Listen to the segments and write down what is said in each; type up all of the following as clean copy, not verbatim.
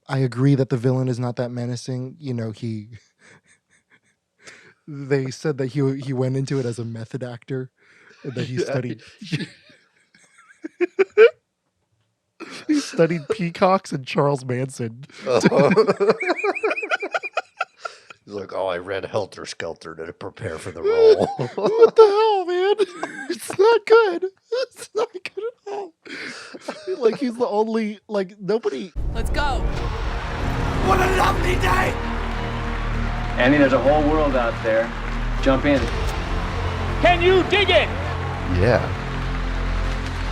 I agree that the villain is not that menacing. They said that he went into it as a method actor, and that he Yeah. studied peacocks and Charles Manson. He's like, oh, I read Helter Skelter to prepare for the role. What the hell, man? It's not good. It's not good at all. Like, he's the only, like, nobody. Let's go. What a lovely day! Andy, there's a whole world out there. Jump in. Can you dig it? Yeah.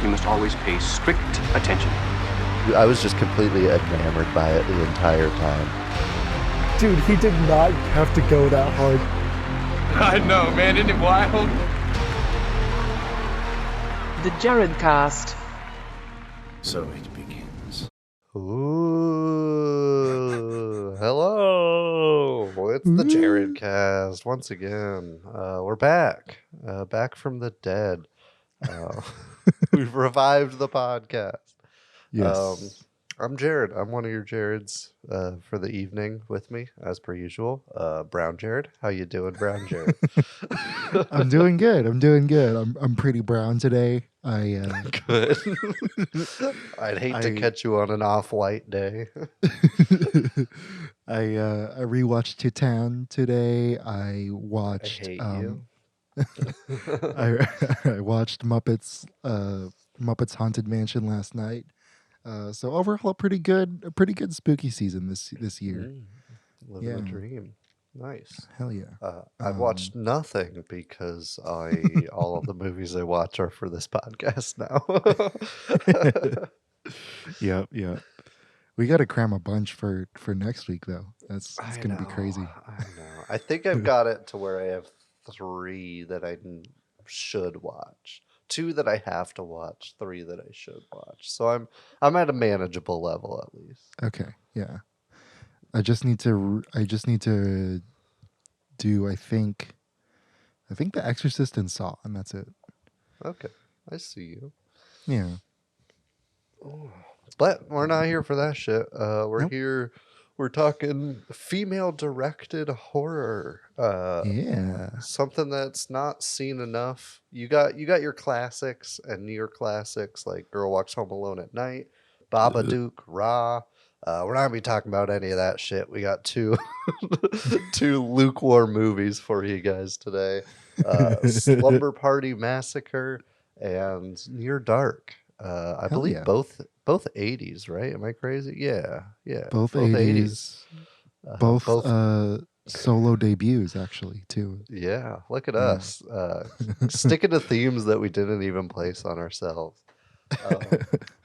You must always pay strict attention. I was just completely enamored by it the entire time. Dude, he did not have to go that hard. I know, man. Isn't it wild? The Jared cast. So it begins. Ooh, hello. It's the Jared cast once again. We're back. Back from the dead. We've revived the podcast. Yes. I'm Jared. I'm one of your Jareds for the evening with me, as per usual. Brown Jared. How you doing, Brown Jared? I'm doing good. I'm pretty brown today. Good. I'd hate to catch you on an off-white day. I rewatched Titan today. I watched. I hate you. I watched Muppets Haunted Mansion last night. So overall, a pretty good spooky season this year. Living the dream. Nice. Hell yeah. I've watched nothing because all of the movies I watch are for this podcast now. Yep. We got to cram a bunch for next week though. It's going to be crazy. I know. I think I've got it to where I have 3 that I should watch. 2 that I have to watch, 3 that I should watch. So I'm at a manageable level at least. Okay, yeah. I just need to do I think The Exorcist and Saw, and that's it. Okay, I see you. Yeah. But we're not here for that shit. We're Nope. here. We're talking female-directed horror. Yeah. Something that's not seen enough. You got your classics and near classics like Girl Walks Home Alone at Night, Babadook, Raw. We're not gonna be talking about any of that shit. We got 2 lukewarm movies for you guys today. Slumber Party Massacre and Near Dark. I believe yeah. both 80s, right? Am I crazy? Yeah. Both 80s. Both solo debuts actually too. Yeah, look at us sticking to themes that we didn't even place on ourselves.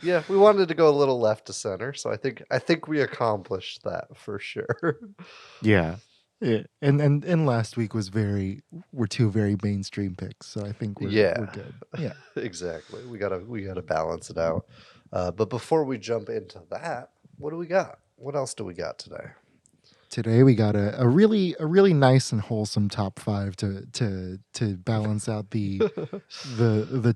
Yeah, we wanted to go a little left to center, so I think we accomplished that for sure. Yeah. And last week were 2 very mainstream picks, so I think we're good. Yeah. Exactly. We gotta balance it out. But before we jump into that, what do we got? What else do we got today? Today we got a really nice and wholesome top 5 to balance out the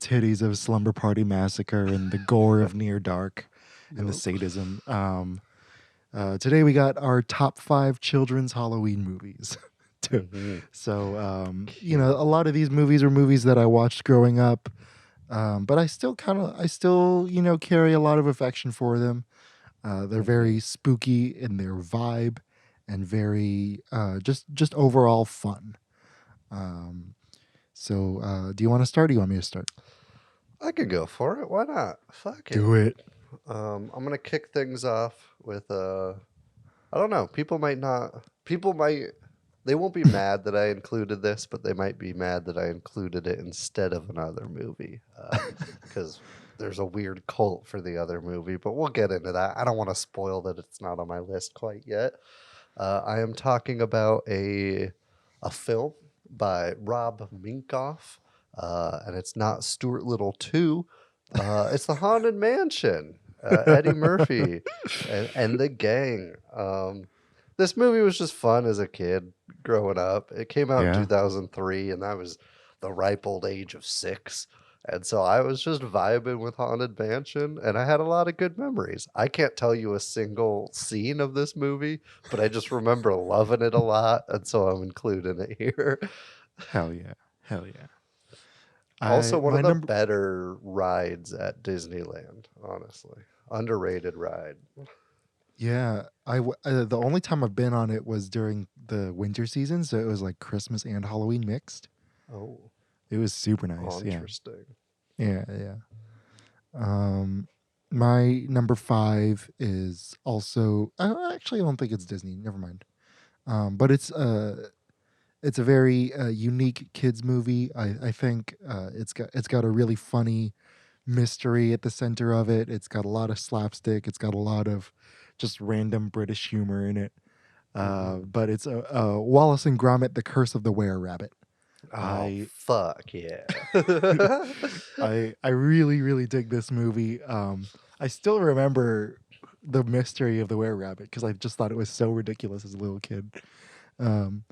titties of Slumber Party Massacre and the gore of Near Dark and the sadism. Today we got our top 5 children's Halloween movies. So a lot of these movies are movies that I watched growing up, but I still carry a lot of affection for them. They're very spooky in their vibe. And very just overall fun. So do you want to start or do you want me to start? I could go for it. Why not? Fuck it. Do it. I'm gonna kick things off with I don't know. They won't be mad that I included this, but they might be mad that I included it instead of another movie because there's a weird cult for the other movie. But we'll get into that. I don't want to spoil that it's not on my list quite yet. I am talking about a film by Rob Minkoff, and it's not Stuart Little 2. It's The Haunted Mansion, Eddie Murphy, and the gang. This movie was just fun as a kid growing up. It came out in 2003, and I was the ripe old age of 6. And so I was just vibing with Haunted Mansion, and I had a lot of good memories. I can't tell you a single scene of this movie, but I just remember loving it a lot, and so I'm including it here. Hell yeah. Hell yeah. Also, one My of the number better rides at Disneyland, honestly. Underrated ride. Yeah, the only time I've been on it was during the winter season, so it was like Christmas and Halloween mixed. Oh, It was super nice. Yeah. interesting. Yeah, yeah. My number 5 is also actually I don't think it's Disney. Never mind. But it's a very unique kids movie. I think it's got a really funny mystery at the center of it. It's got a lot of slapstick. It's got a lot of just random British humor in it. But it's Wallace and Gromit: The Curse of the Were-Rabbit. Oh, fuck yeah. I really really dig this movie. I still remember the mystery of the Were-Rabbit because I just thought it was so ridiculous as a little kid. Um,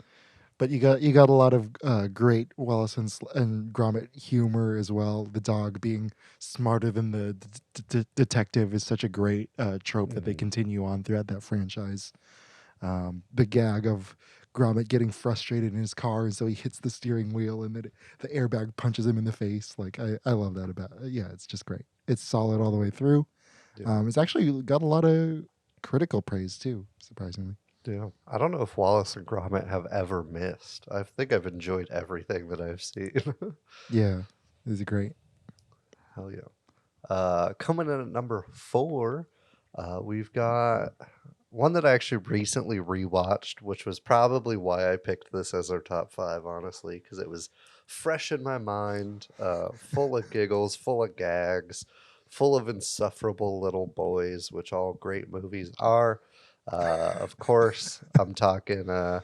but you got a lot of great Wallace and Gromit humor as well. The dog being smarter than the detective is such a great trope that they continue on throughout that franchise. The gag of Gromit getting frustrated in his car, and so he hits the steering wheel, and then the airbag punches him in the face. Like I love that about it. Yeah, it's just great. It's solid all the way through. Yeah. It's actually got a lot of critical praise too, surprisingly. Yeah. I don't know if Wallace and Gromit have ever missed. I think I've enjoyed everything that I've seen. Yeah, it's great. Hell yeah. Coming in at number 4, we've got one that I actually recently rewatched, which was probably why I picked this as our top 5, honestly, because it was fresh in my mind, full of giggles, full of gags, full of insufferable little boys, which all great movies are. Of course, I'm talking the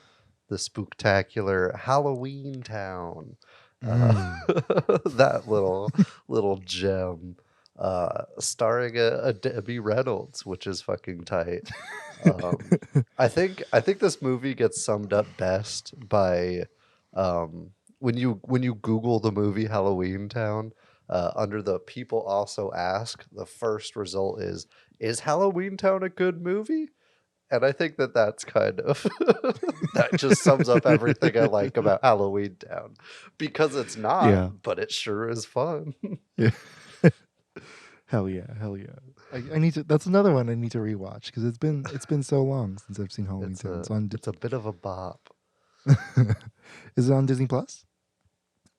spooktacular Halloween Town. That little gem, starring a Debbie Reynolds, which is fucking tight. I think this movie gets summed up best by when you Google the movie Halloween Town. Under the people also ask, the first result is Halloween Town a good movie? And I think that's kind of that just sums up everything I like about Halloween Town, because it's not, Yeah. but it sure is fun. Yeah. Hell yeah, hell yeah. I need to. That's another one I need to rewatch because it's been so long since I've seen Halloween Town. It's a bit of a bop. Is it on Disney Plus?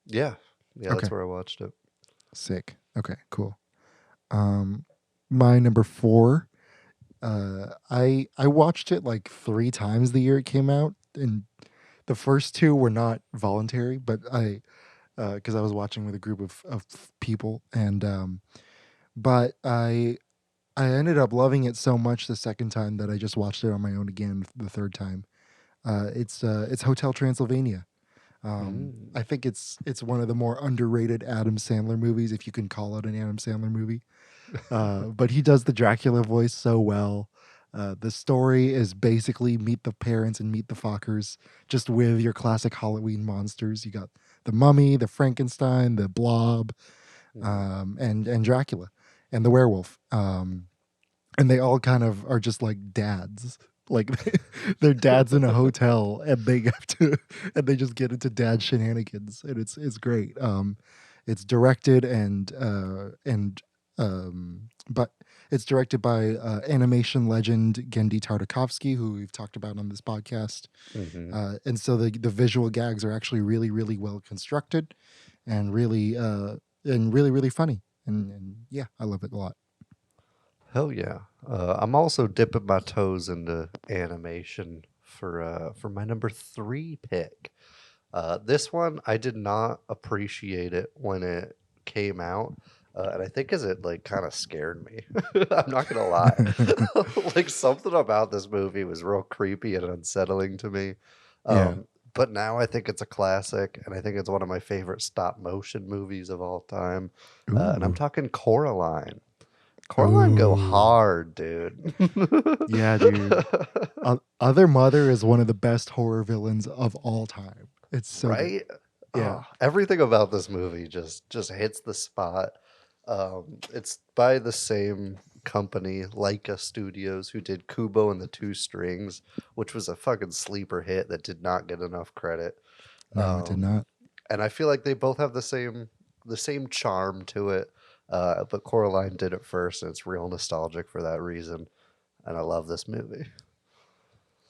Yeah, Okay. that's where I watched it. Sick. Okay, cool. My number 4. I watched it like 3 times the year it came out, and the first 2 were not voluntary, but because I was watching with a group of people, and but I ended up loving it so much the second time that I just watched it on my own again the third time. It's Hotel Transylvania. I think it's one of the more underrated Adam Sandler movies, if you can call it an Adam Sandler movie. But he does the Dracula voice so well. The story is basically Meet the Parents and Meet the Fockers, just with your classic Halloween monsters. You got the Mummy, the Frankenstein, the Blob, and Dracula, and the werewolf. And they all kind of are just like dads. Like they're dads in a hotel, and they have to, and they just get into dad shenanigans, and it's great. It's directed but it's directed by animation legend Gendy Tartakovsky, who we've talked about on this podcast. And so the visual gags are actually really really well constructed, and really really funny. And yeah, I love it a lot. Hell yeah. I'm also dipping my toes into animation for my number 3 pick. This one, I did not appreciate it when it came out. And I think it like kind of scared me. I'm not gonna lie. Like something about this movie was real creepy and unsettling to me. Yeah. But now I think it's a classic, and I think it's one of my favorite stop motion movies of all time. And I'm Ooh. talking Coraline. Coraline go Ooh. hard, dude. Yeah, dude. Other Mother is one of the best horror villains of all time. It's so good. Right? Yeah. Everything about this movie just hits the spot. It's by the same company, Leica Studios, who did Kubo and the Two Strings, which was a fucking sleeper hit that did not get enough credit. No, it did not. And I feel like they both have the same charm to it. But Coraline did it first, and it's real nostalgic for that reason. And I love this movie.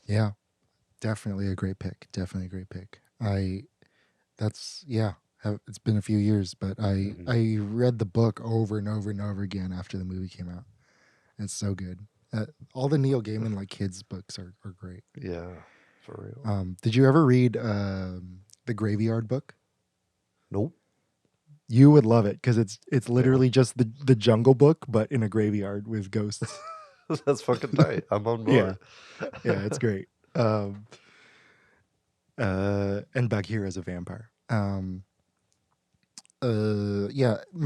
Yeah. Definitely a great pick. Definitely a great pick. It's been a few years, but I read the book over and over and over again after the movie came out. It's so good. All the Neil Gaiman like kids books are great. Yeah, for real. Did you ever read the Graveyard book? Nope. You would love it because it's literally just the Jungle Book, but in a graveyard with ghosts. That's fucking tight. I'm on board. Yeah, it's great. And Bagheera as a vampire. My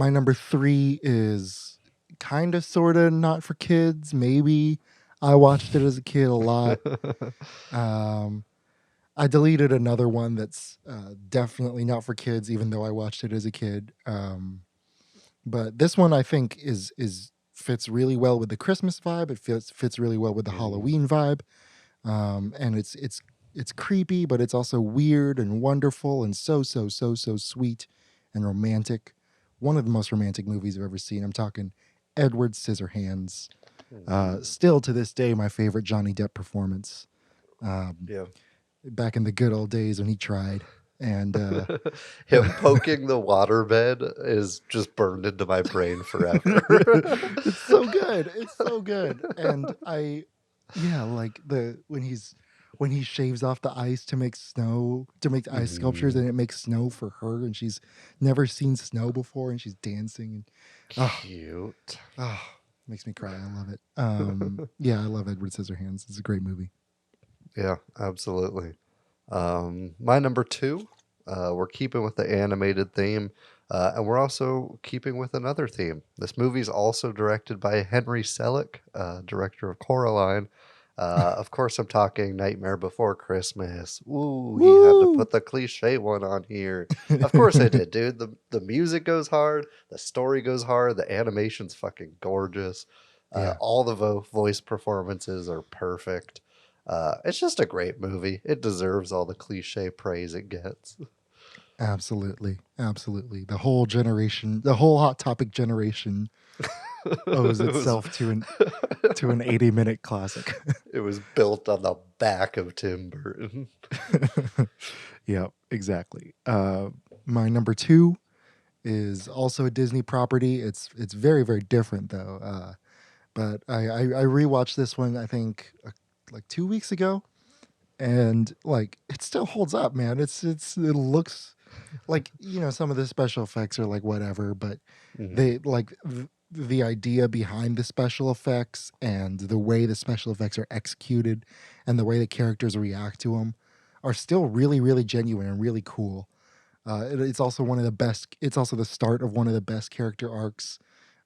number 3 is kind of, sort of not for kids. Maybe I watched it as a kid a lot. I deleted another one that's definitely not for kids, even though I watched it as a kid. But this one I think is fits really well with the Christmas vibe. It fits really well with the Halloween vibe. And it's creepy, but it's also weird and wonderful and so sweet and romantic. One of the most romantic movies I've ever seen. I'm talking Edward Scissorhands. Still to this day, my favorite Johnny Depp performance. Back in the good old days when he tried. And him poking the waterbed is just burned into my brain forever. It's so good. It's so good. And when he shaves off the ice to make the ice sculptures, and it makes snow for her, and she's never seen snow before, and she's dancing. And cute. Makes me cry. I love it. I love Edward Scissorhands. It's a great movie. Yeah, absolutely. My number 2, we're keeping with the animated theme, and we're also keeping with another theme. This movie's also directed by Henry Selick, director of Coraline. Of course, I'm talking Nightmare Before Christmas. Ooh, he had to put the cliche one on here. Of course I did, dude. The music goes hard, the story goes hard, the animation's fucking gorgeous. All the voice performances are perfect. It's just a great movie. It deserves all the cliche praise it gets. Absolutely. The whole generation, the whole Hot Topic generation owes itself to an 80-minute classic. It was built on the back of Tim Burton. Yeah, exactly. My number 2 is also a Disney property. It's very, very different though. But I rewatched this one, I think, like 2 weeks ago, and like it still holds up, man. It looks like, some of the special effects are like whatever, but they like the idea behind the special effects and the way the special effects are executed and the way the characters react to them are still really, really genuine and really cool. It's also one of the best. It's also the start of one of the best character arcs.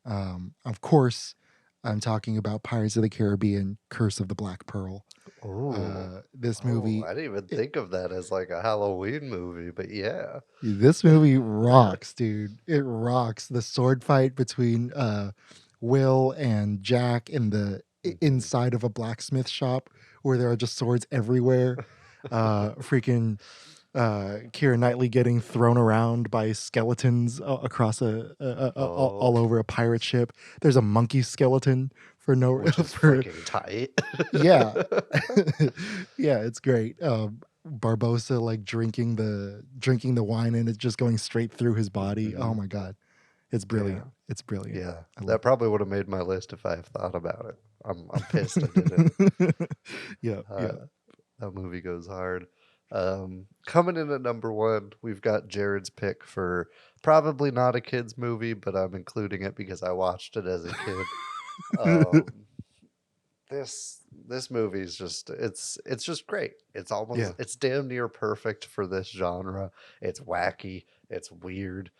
Of course, I'm talking about Pirates of the Caribbean: Curse of the Black Pearl. This movie, I didn't even think of that as like a Halloween movie, but yeah. This movie rocks, dude. It rocks. The sword fight between Will and Jack in the inside of a blacksmith shop where there are just swords everywhere. Freaking Keira Knightley getting thrown around by skeletons across all over a pirate ship. There's a monkey skeleton for no reason. Fucking tight. Yeah. Yeah, it's great. Barbossa like drinking the wine and it's just going straight through his body. Oh my god. It's brilliant. Yeah. It's brilliant. Yeah. That probably would have made my list if I have thought about it. I'm pissed I didn't. Yeah. That movie goes hard. Coming in at number 1, we've got Jared's pick for probably not a kid's movie, but I'm including it because I watched it as a kid. This movie is just it's just great. It's almost it's damn near perfect for this genre. It's wacky, it's weird,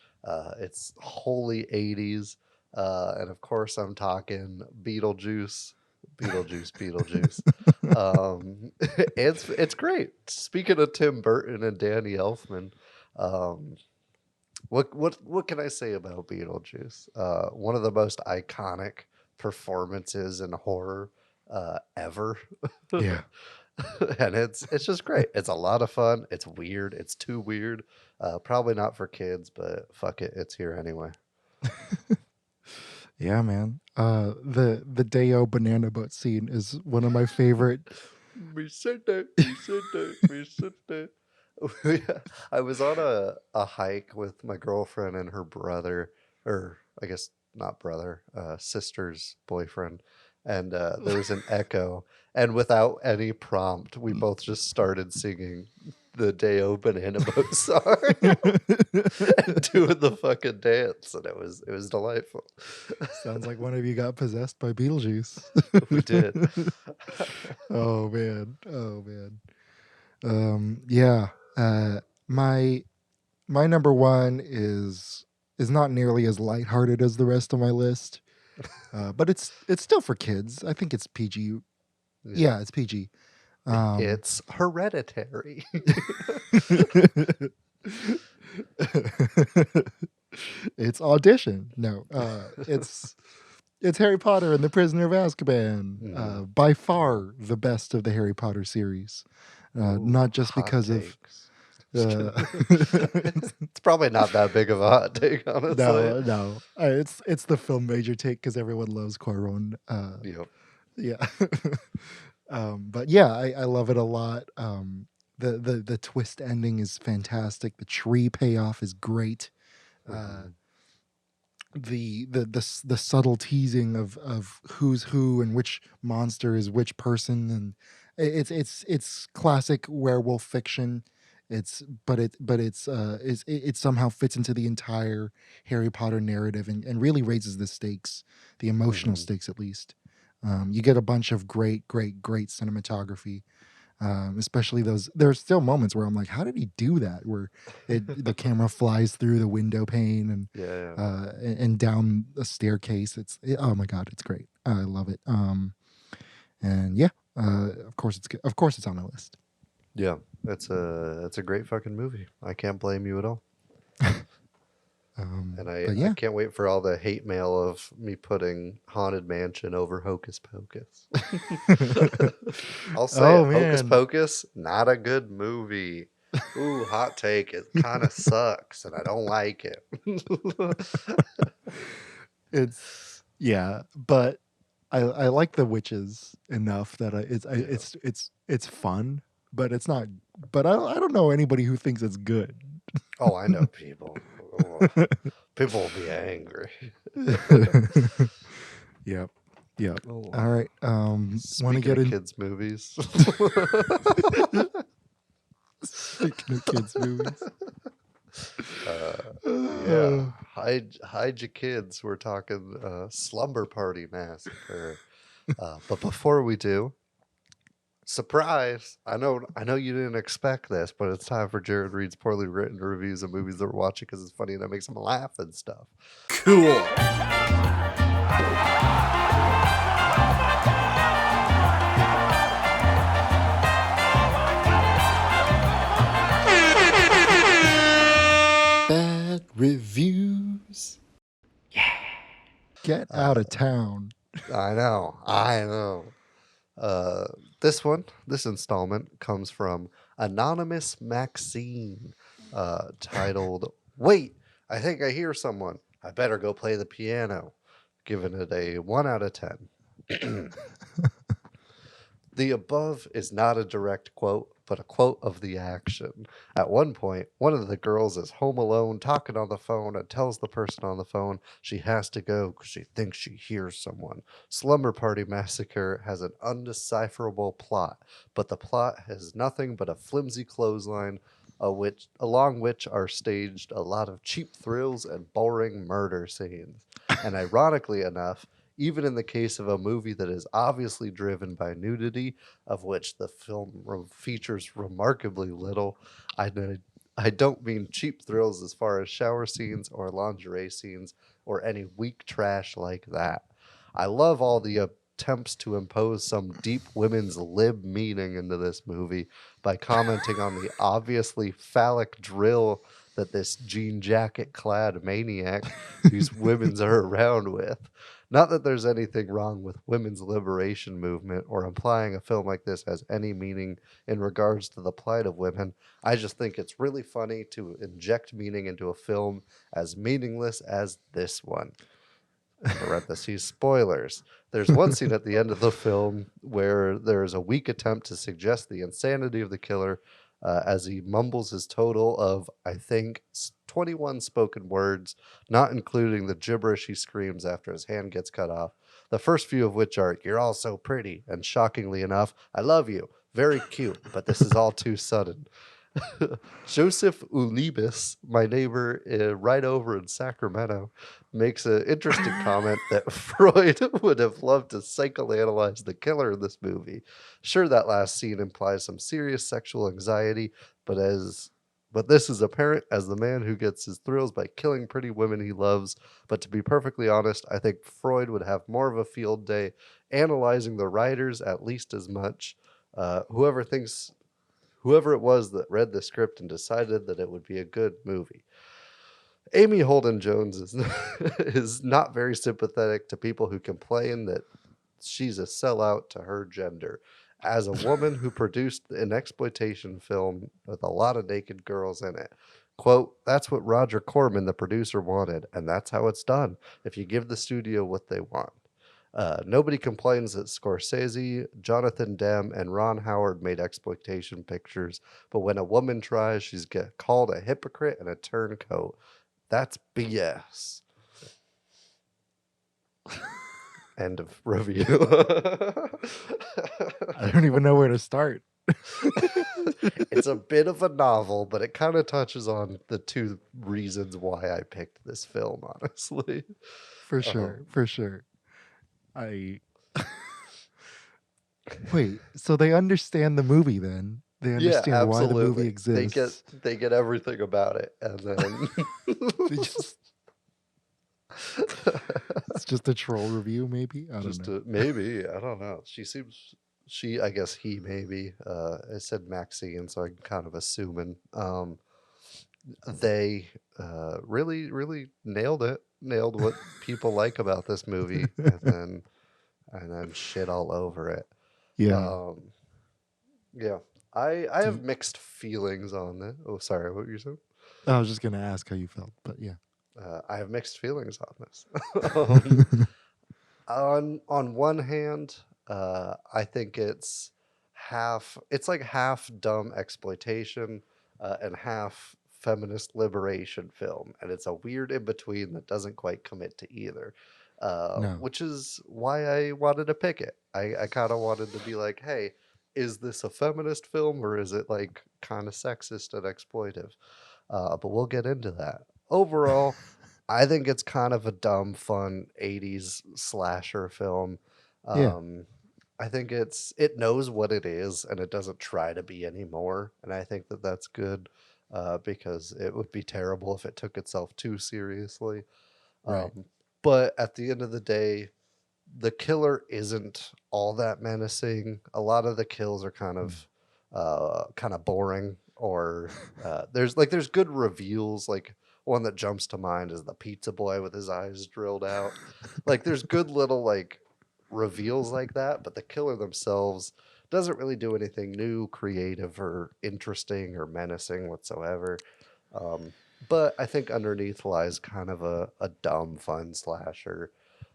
it's wholly 80s, and of course I'm talking Beetlejuice. It's great. Speaking of Tim Burton and Danny Elfman, Um, what can I say about Beetlejuice? One of the most iconic performances in horror ever. Yeah. And it's just great. It's a lot of fun. It's weird. It's too weird. Probably not for kids, but fuck it, it's here anyway. Yeah, man. The Deo banana boat scene is one of my favorite. We said that. We said that. We said that. I was on a hike with my girlfriend and her brother, or I guess not brother, sister's boyfriend, and there was an echo, and without any prompt, we both just started singing the Deo Banana Boat song and doing the fucking dance, and it was delightful. Sounds like one of you got possessed by Beetlejuice. We did. Oh man. Oh man. Yeah. My number one is not nearly as lighthearted as the rest of my list. But it's still for kids. I think it's PG. Yeah, it's PG. It's Hereditary. It's Audition. No, it's Harry Potter and the Prisoner of Azkaban. By far the best of the Harry Potter series. Not just Hot because takes. of It's probably not that big of a hot take, honestly. no. It's the film major take because everyone loves Quaron. Yep. Yeah. But yeah, I love it a lot. The twist ending is fantastic. The tree payoff is great. The subtle teasing of who's who and which monster is which person, and it's classic werewolf fiction. It somehow fits into the entire Harry Potter narrative and really raises the stakes, the emotional stakes at least. You get a bunch of great cinematography. Especially those, there's still moments where I'm like, how did he do that? Where the camera flies through the window pane and down a staircase. Oh my god, it's great. I love it. And yeah, of course it's on my list. Yeah, it's a great fucking movie. I can't blame you at all. And I can't wait for all the hate mail of me putting Haunted Mansion over Hocus Pocus. I'll say Hocus Pocus, not a good movie. Ooh, hot take. It kind of sucks, and I don't like it. But I like the witches enough that it's fun, but it's not. But I don't know anybody who thinks it's good. Oh, I know people. People will be angry. Yep. All right. Want to get into kids' movies? Speaking of kids' movies. Yeah. Hide your kids. We're talking Slumber Party Massacre. But before we do, surprise! I know you didn't expect this, but it's time for Jared reads poorly written reviews of movies that we're watching because it's funny and it makes him laugh and stuff. Cool. Bad reviews. Yeah. Get out of town. I know. This installment comes from Anonymous Maxine, titled, "Wait, I think I hear someone. I better go play the piano." Giving it a 1 out of 10. The above is not a direct quote, but a quote of the action. At one point, one of the girls is home alone talking on the phone and tells the person on the phone she has to go because she thinks she hears someone. Slumber Party Massacre has an undecipherable plot, but the plot has nothing but a flimsy clothesline along which are staged a lot of cheap thrills and boring murder scenes. And ironically enough, even in the case of a movie that is obviously driven by nudity, of which the film features remarkably little, I don't mean cheap thrills as far as shower scenes or lingerie scenes or any weak trash like that. I love all the attempts to impose some deep women's lib meaning into this movie by commenting on the obviously phallic drill that this jean jacket clad maniac these women's are around with. Not that there's anything wrong with women's liberation movement or implying a film like this has any meaning in regards to the plight of women. I just think it's really funny to inject meaning into a film as meaningless as this one. Parentheses, spoilers. There's one scene at the end of the film where there's a weak attempt to suggest the insanity of the killer as he mumbles his total of, I think, 21 spoken words, not including the gibberish he screams after his hand gets cut off. The first few of which are, "You're all so pretty," and shockingly enough, "I love you. Very cute, but this is all too sudden." Joseph Ulibis, my neighbor right over in Sacramento, makes an interesting comment that Freud would have loved to psychoanalyze the killer in this movie. Sure, that last scene implies some serious sexual anxiety, but this is apparent as the man who gets his thrills by killing pretty women he loves. But to be perfectly honest, I think Freud would have more of a field day analyzing the writers at least as much. Whoever it was that read the script and decided that it would be a good movie. Amy Holden Jones is not very sympathetic to people who complain that she's a sellout to her gender. As a woman who produced an exploitation film with a lot of naked girls in it. Quote, "That's what Roger Corman, the producer, wanted, and that's how it's done if you give the studio what they want." Nobody complains that Scorsese, Jonathan Demme, and Ron Howard made exploitation pictures, but when a woman tries, she's called a hypocrite and a turncoat. That's BS. End of review. I don't even know where to start. It's a bit of a novel, but it kind of touches on the two reasons why I picked this film, honestly. For sure, for sure. Wait, so they understand the movie then? They understand why the movie exists. They get everything about it, and then it's just a troll review, maybe. I don't know. Maybe, I don't know. I guess he maybe. It said Maxine, so I'm kind of assuming. They really, really nailed it. Nailed what people like about this movie, and then shit all over it. Yeah. Yeah. I have mixed feelings on this. Oh, sorry, what were you saying? I was just gonna ask how you felt, but yeah. I have mixed feelings on this. On one hand, I think it's like half dumb exploitation and half feminist liberation film, and it's a weird in between that doesn't quite commit to either. No. Which is why I wanted to pick it. I kind of wanted to be like, hey, is this a feminist film or is it like kind of sexist and exploitive? But we'll get into that. Overall, I think it's kind of a dumb, fun 80s slasher film. I think it knows what it is and it doesn't try to be anymore. And I think that that's good because it would be terrible if it took itself too seriously. Right. But at the end of the day, the killer isn't all that menacing. A lot of the kills are kind of boring, or there's good reveals. Like one that jumps to mind is the pizza boy with his eyes drilled out. Like there's good little like reveals like that, but the killer themselves doesn't really do anything new, creative, or interesting or menacing whatsoever. But I think underneath lies kind of a dumb, fun slasher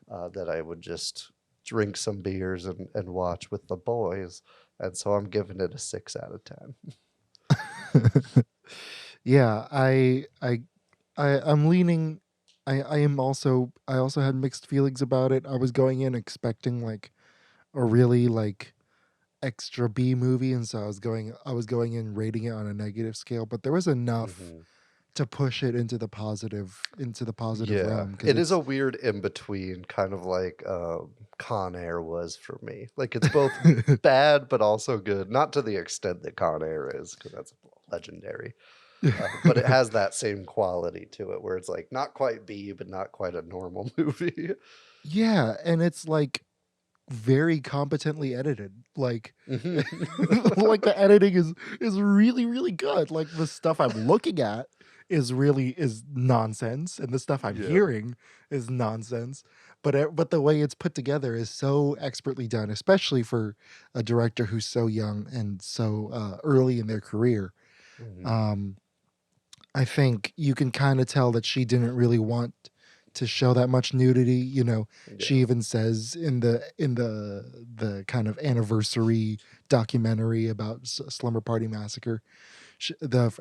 that I would just drink some beers and watch with the boys. And so I'm giving it a 6 out of 10. Yeah, I'm leaning. I also had mixed feelings about it. I was going in expecting like a really like extra B movie, and so I was going in rating it on a negative scale, but there was enough to push it into the positive realm. It is a weird in between, kind of like Con Air was for me. Like it's both bad but also good, not to the extent that Con Air is, because that's legendary. But it has that same quality to it, where it's like not quite B, but not quite a normal movie. Yeah, and it's like very competently edited. Like, like the editing is really, really good. Like the stuff I'm looking at is nonsense, and the stuff I'm hearing is nonsense. But the way it's put together is so expertly done, especially for a director who's so young and so early in their career. Mhm. I think you can kind of tell that she didn't really want to show that much nudity. You know, she Yeah. even says in the kind of anniversary documentary about Slumber Party Massacre,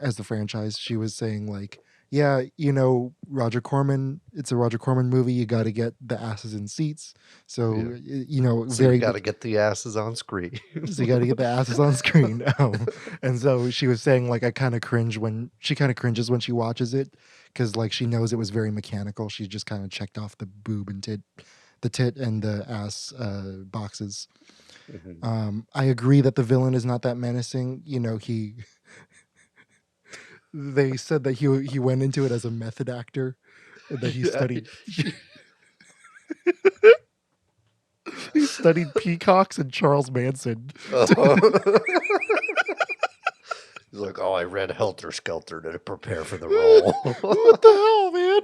as the franchise, she was saying like, yeah, you know, Roger Corman, it's a Roger Corman movie. You got to get the asses in seats. So Yeah. you know, So you very got to get the asses on screen. so you got to get the asses on screen. And so she was saying like, I kind of cringe when she kind of cringes when she watches it because like she knows it was very mechanical. She just kind of checked off the boob and the tit and the ass boxes. Mhm. I agree that the villain is not that menacing. You know, they said that he went into it as a method actor, and that Yeah. he studied peacocks and Charles Manson. Uh-huh. He's like, oh, I read Helter Skelter to prepare for the role. What the hell, man?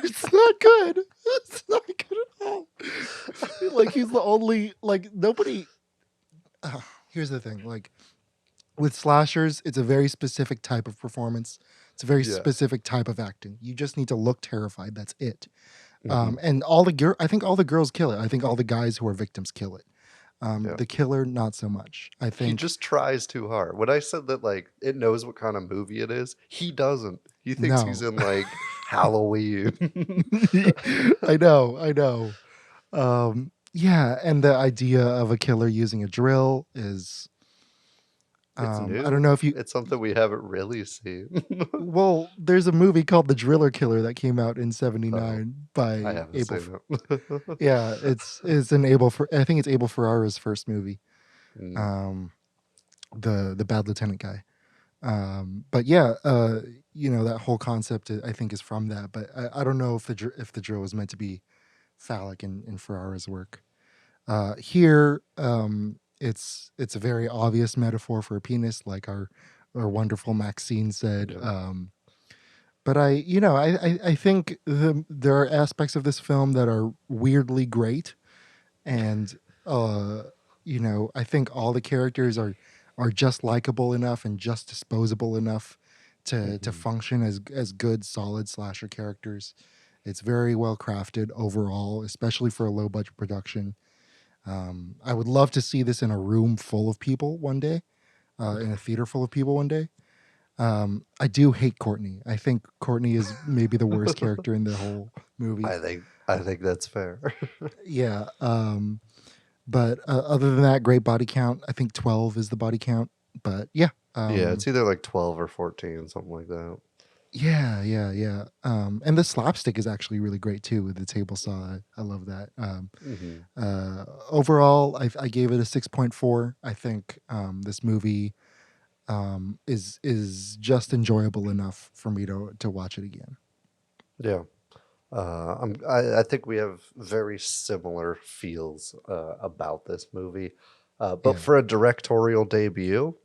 It's not good. It's not good at all. Like he's the only like nobody. Here's the thing, like with slashers, it's a very specific type of performance. It's a very Yeah. specific type of acting. You just need to look terrified. That's it. Mhm. And I think all the girls kill it. I think all the guys who are victims kill it. Yeah. The killer, not so much. I He think just tries too hard. When I said that, like, it knows what kind of movie it is, he doesn't. He thinks he's no. in, like, Halloween. I know. Yeah, and the idea of a killer using a drill is It's I new. don't know if you It's something we haven't really seen. well, there's a movie called The Driller Killer that came out in Oh, '79 by I haven't Abel. seen it. Yeah, it's I think it's Abel Ferrara's first movie. Mm. The bad lieutenant guy. But yeah, you know, that whole concept I think is from that. But I don't know if the drill was meant to be phallic in Ferrara's work. Here, it's a very obvious metaphor for a penis, like our wonderful Maxine said. Yeah. But I think there are aspects of this film that are weirdly great, and you know, I think all the characters are just likable enough and just disposable enough to Mhm. function as good solid slasher characters. It's very well crafted overall, especially for a low budget production. I would love to see this in a room full of people one day, in a theater full of people one day. I do hate Courtney. I think Courtney is maybe the worst character in the whole movie. I think that's fair. Yeah. But other than that, great body count. I think 12 is the body count. But yeah. Yeah, it's either like 12 or 14, something like that. Yeah. And the slapstick is actually really great too with the table saw. I love that. Mhm. Overall, I gave it a 6.4. I think this movie is just enjoyable enough for me to watch it again. Yeah. I think we have very similar feels about this movie. But Yeah. for a directorial debut,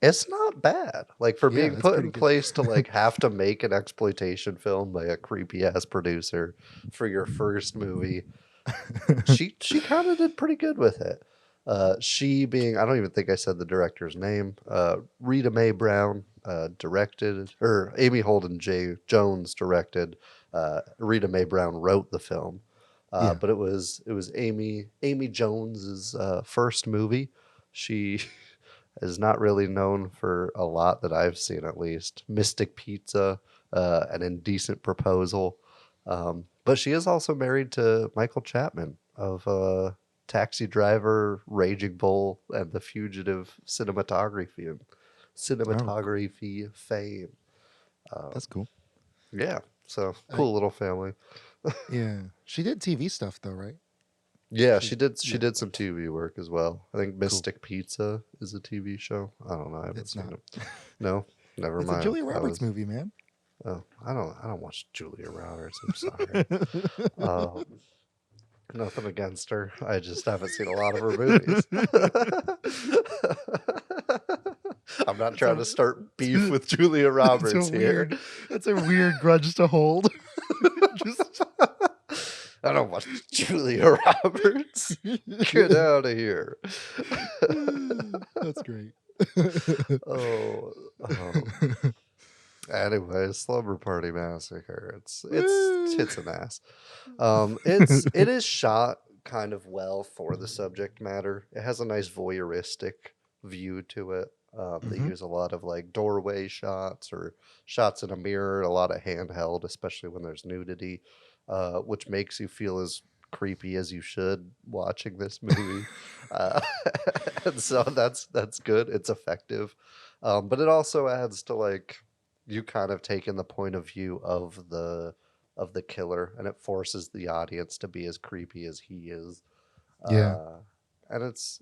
it's not bad. Like for Yeah, being it's put pretty in good. place to like have to make an exploitation film by a creepy ass producer for your first movie, she kind of did pretty good with it. She being, I don't even think I said the director's name. Rita Mae Brown directed, or Amy Holden J. Jones directed. Rita Mae Brown wrote the film, Yeah. but it was Amy Jones's first movie. She is not really known for a lot that I've seen, at least. Mystic Pizza, An Indecent Proposal. But she is also married to Michael Chapman of Taxi Driver, Raging Bull, and The Fugitive cinematography fame. That's cool. Yeah, so I, cool little family. yeah. She did TV stuff though, right? Yeah, She she yeah. did some TV work as well. I think Mystic Pizza is a TV show. I don't know. I haven't It's seen not. it. No, never It's a mind. Julia I Roberts was movie, man. oh, I don't watch Julia Roberts. I'm sorry. Um, Nothing against her. I just haven't seen a lot of her movies. I'm not trying to start beef with Julia Roberts here. That's a weird grudge to hold. Just I don't watch Julia Roberts. Get out of here. that's great. Oh, anyway, Slumber Party Massacre. It's tits and ass. It is shot kind of well for the subject matter. It has a nice voyeuristic view to it. They use a lot of like doorway shots or shots in a mirror, a lot of handheld, especially when there's nudity, which makes you feel as creepy as you should watching this movie. And so that's good. It's effective. But it also adds to like you kind of taking the point of view of the killer, and it forces the audience to be as creepy as he is. Yeah. And it's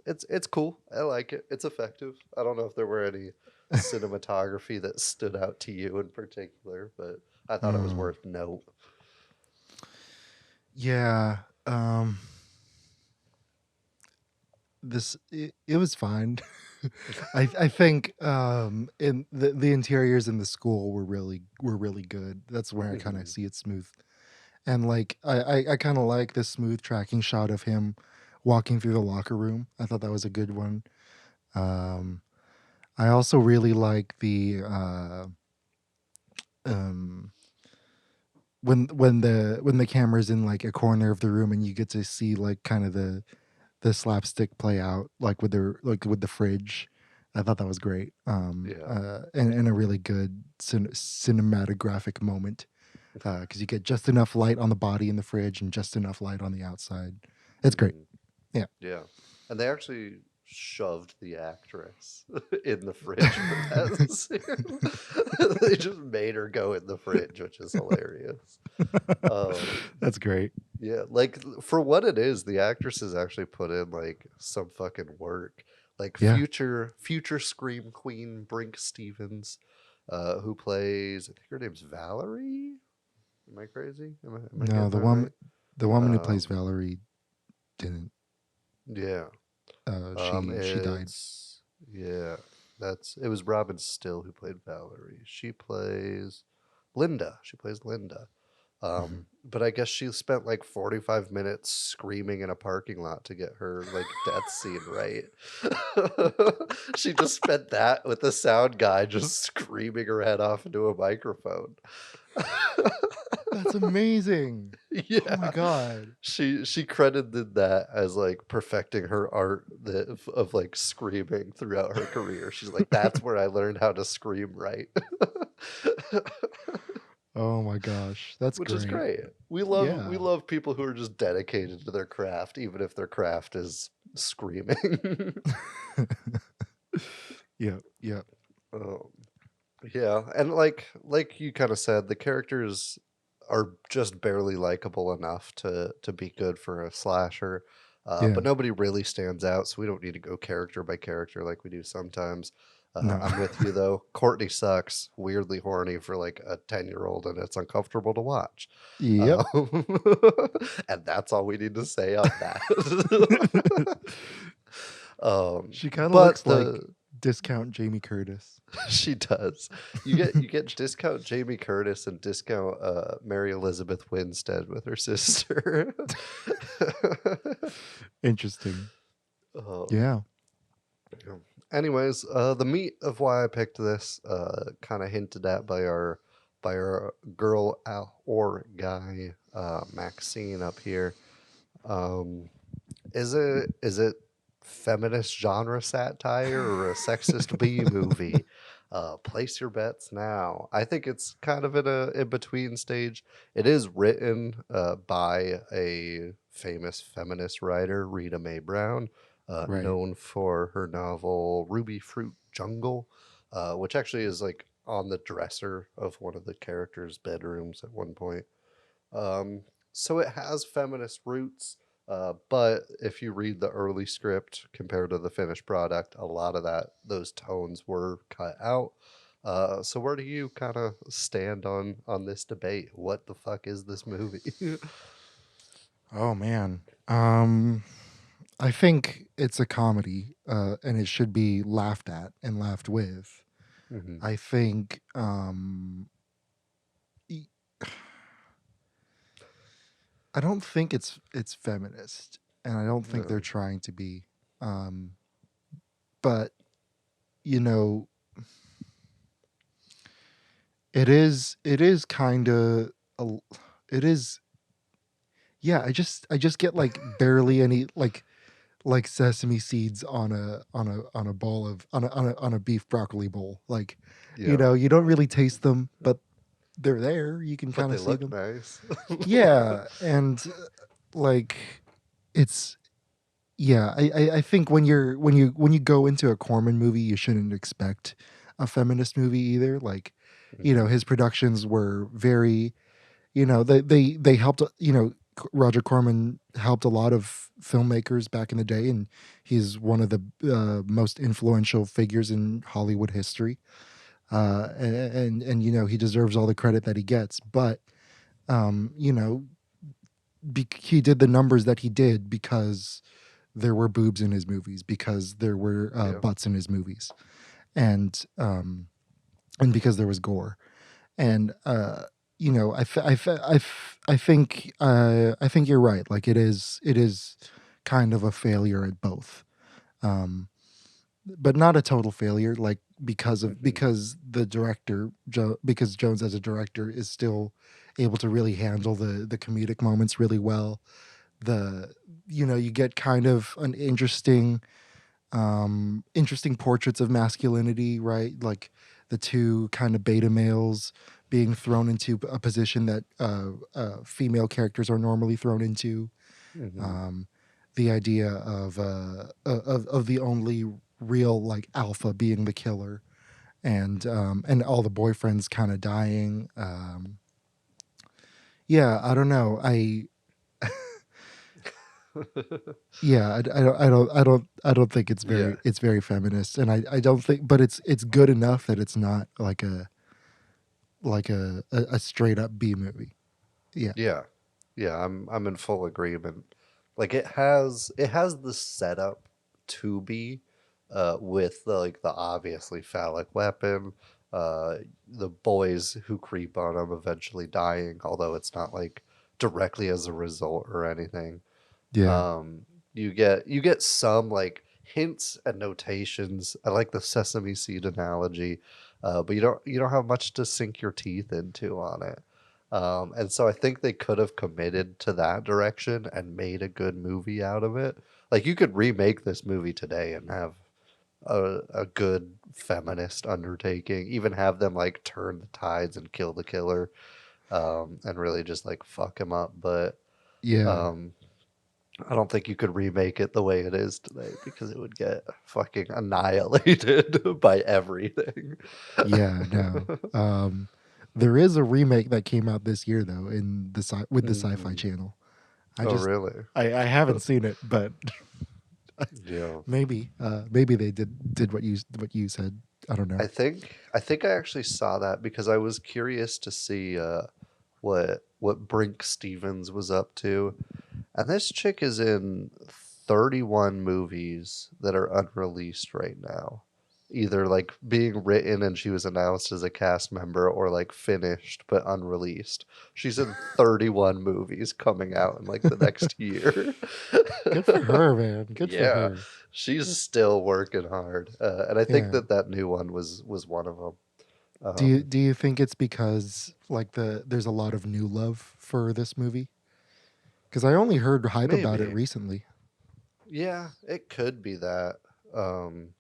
cool. I like it. It's effective. I don't know if there were any cinematography that stood out to you in particular, but I thought it was worth note. Yeah. It was fine. I think in the interiors in the school were really good. That's where I kind of see it smooth. And like I kind of like this smooth tracking shot of him walking through the locker room. I thought that was a good one. I also really like the when the camera's in like a corner of the room and you get to see like kind of the slapstick play out like with the fridge. I thought that was great. And a really good cinematographic moment because you get just enough light on the body in the fridge and just enough light on the outside. It's great. Yeah. Yeah. And they actually shoved the actress in the fridge for that scene. They just made her go in the fridge, which is hilarious. That's great. Yeah, like for what it is, the actress has actually put in like some fucking work. Like future Scream Queen Brink Stevens, who plays, I think her name's Valerie. Am I crazy? Am I No, the woman right? the woman who plays Valerie didn't. Yeah. She died. Yeah, it was Robin Still who played Valerie. She plays Linda. But I guess she spent like 45 minutes screaming in a parking lot to get her like death scene right. She just spent that with the sound guy just screaming her head off into a microphone. That's amazing. Yeah. Oh my god. She credited that as like perfecting her art of like screaming throughout her career. She's like, that's where I learned how to scream right. Oh my gosh. That's Which great. is great. We love people who are just dedicated to their craft, even if their craft is screaming. Yeah. Yeah, and like you kind of said, the characters are just barely likable enough to be good for a slasher. But nobody really stands out, so we don't need to go character by character like we do sometimes. No. I'm with you though. Courtney sucks. Weirdly horny for like a 10-year-old, and it's uncomfortable to watch. Yep. And that's all we need to say on that. She kind of but looks like discount Jamie Curtis. She does. You get discount Jamie Curtis and discount Mary Elizabeth Winstead with her sister. Interesting. Oh. Yeah. Anyways, the meat of why I picked this, kind of hinted at by our girl or guy Maxine up here. Is it feminist genre satire or a sexist B movie? Place your bets now. I think it's kind of in a in-between stage. It is written by a famous feminist writer, Rita Mae Brown, known for her novel Ruby Fruit Jungle, which actually is like on the dresser of one of the characters' bedrooms at one point. So it has feminist roots. But if you read the early script compared to the finished product, a lot of those tones were cut out. So where do you kind of stand on this debate? What the fuck is this movie? Oh man. I think it's a comedy, and it should be laughed at and laughed with. Hmm. I think e- I don't think it's feminist, and I don't think they're No. trying to be. Um, but you know, it is kind of it is. Yeah, I just get like barely any like sesame seeds on a bowl of on a beef broccoli bowl. Like, Yeah. you don't really taste them, but they're there. You can But kind they of see look them. nice. Yeah, and like it's yeah. I think when you go into a Corman movie, you shouldn't expect a feminist movie either. Like, Hmm. his productions were very, they helped, Roger Corman helped a lot of filmmakers back in the day, and he's one of the most influential figures in Hollywood history. And he deserves all the credit that he gets. But um, you know, he did the numbers that he did because there were boobs in his movies, because there were Yeah. butts in his movies, and because there was gore. And I think you're right. Like, it is kind of a failure at both, um but not a total failure, like, Hmm. because the director, because Jones as a director is still able to really handle the comedic moments really well. The You get kind of an interesting portraits of masculinity, right? Like, the two kind of beta males being thrown into a position that female characters are normally thrown into. Hmm. Um, the idea of the only real, like, alpha being the killer, and all the boyfriends kind of dying. Yeah, I don't know. I don't think Yeah. it's very feminist, and I don't think, but it's good enough that it's not like a straight up B movie. Yeah. Yeah. Yeah, I'm in full agreement. Like it has the setup to be with the obviously phallic weapon, the boys who creep on him eventually dying, although it's not like directly as a result or anything. Yeah. Um, you get some like hints and notations. I like the sesame seed analogy, but you don't have much to sink your teeth into on it. And so I think they could have committed to that direction and made a good movie out of it. Like you could remake this movie today and have a good feminist undertaking. Even have them like turn the tides and kill the killer, and really just like fuck him up. But Yeah. um, I don't think you could remake it the way it is today because it would get fucking annihilated by everything. Yeah, no. There is a remake that came out this year, though, with the Sci-Fi Mm. Channel. I Oh, just really? I haven't seen it, but Yeah. maybe they did what you said. I don't know. I think I actually saw that because I was curious to see what Brink Stevens was up to. And this chick is in 31 movies that are unreleased right now. Either like being written and she was announced as a cast member or like finished but unreleased. She's in 31 movies coming out in like the next year. Good for her, man. Good for Yeah, her. she's still working hard. And I think Yeah. that new one was one of them. Do you think it's because, like, there's a lot of new love for this movie? Because I only heard hype about it Maybe. recently. Yeah, it could be that. Um,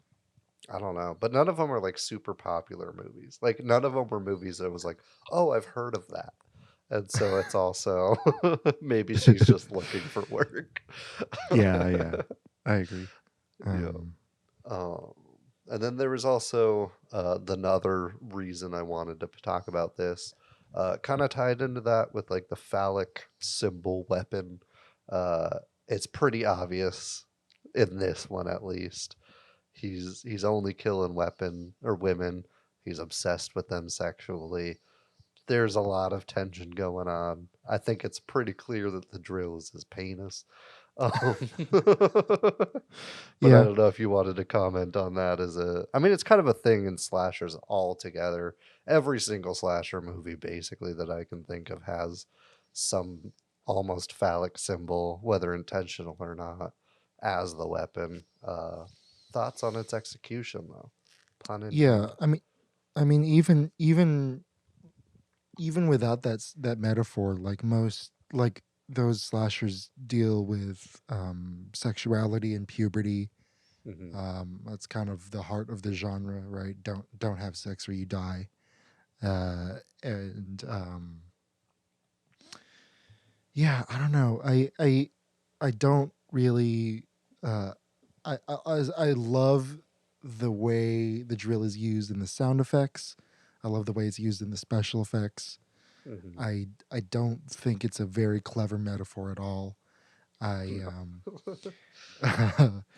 I don't know, but none of them are like super popular movies. Like none of them were movies that was like, oh, I've heard of that. And so it's also maybe she's just looking for work. Yeah, yeah, I agree. Yeah. Um, Um, and then there was also another reason I wanted to talk about this, kind of tied into that with like the phallic symbol weapon. Uh, it's pretty obvious in this one, at least. He's only killing weapon or women. He's obsessed with them sexually. There's a lot of tension going on. I think it's pretty clear that the drill is his penis. But I Yeah. don't know if you wanted to comment on that I mean, it's kind of a thing in slashers altogether. Every single slasher movie, basically, that I can think of has some almost phallic symbol, whether intentional or not, as the weapon. Thoughts on its execution, though? Pun Yeah. intended. I mean, even without that metaphor, like most like those slashers deal with sexuality and puberty. Hmm. That's kind of the heart of the genre, right? Don't have sex or you die. And Yeah, I don't know. I don't really. Uh, I love the way the drill is used in the sound effects. I love the way it's used in the special effects. Hmm. I don't think it's a very clever metaphor at all. I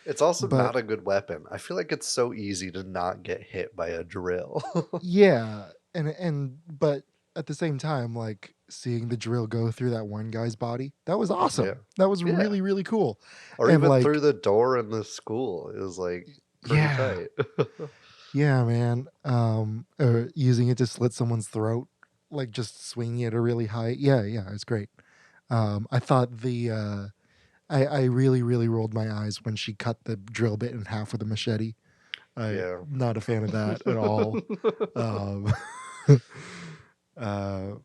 It's also but not a good weapon. I feel like it's so easy to not get hit by a drill. yeah, and but at the same time, like seeing the drill go through that one guy's body, that was Yeah. awesome. That was Yeah. really really cool. Or And even through like the door in the school is like pretty yeah, tight. yeah, man. Using it to slit someone's throat, like just swinging it a really high. Yeah, yeah, it's great. I thought I really, really rolled my eyes when she cut the drill bit in half with a machete. I Yeah. not a fan of that at all. Um, uh,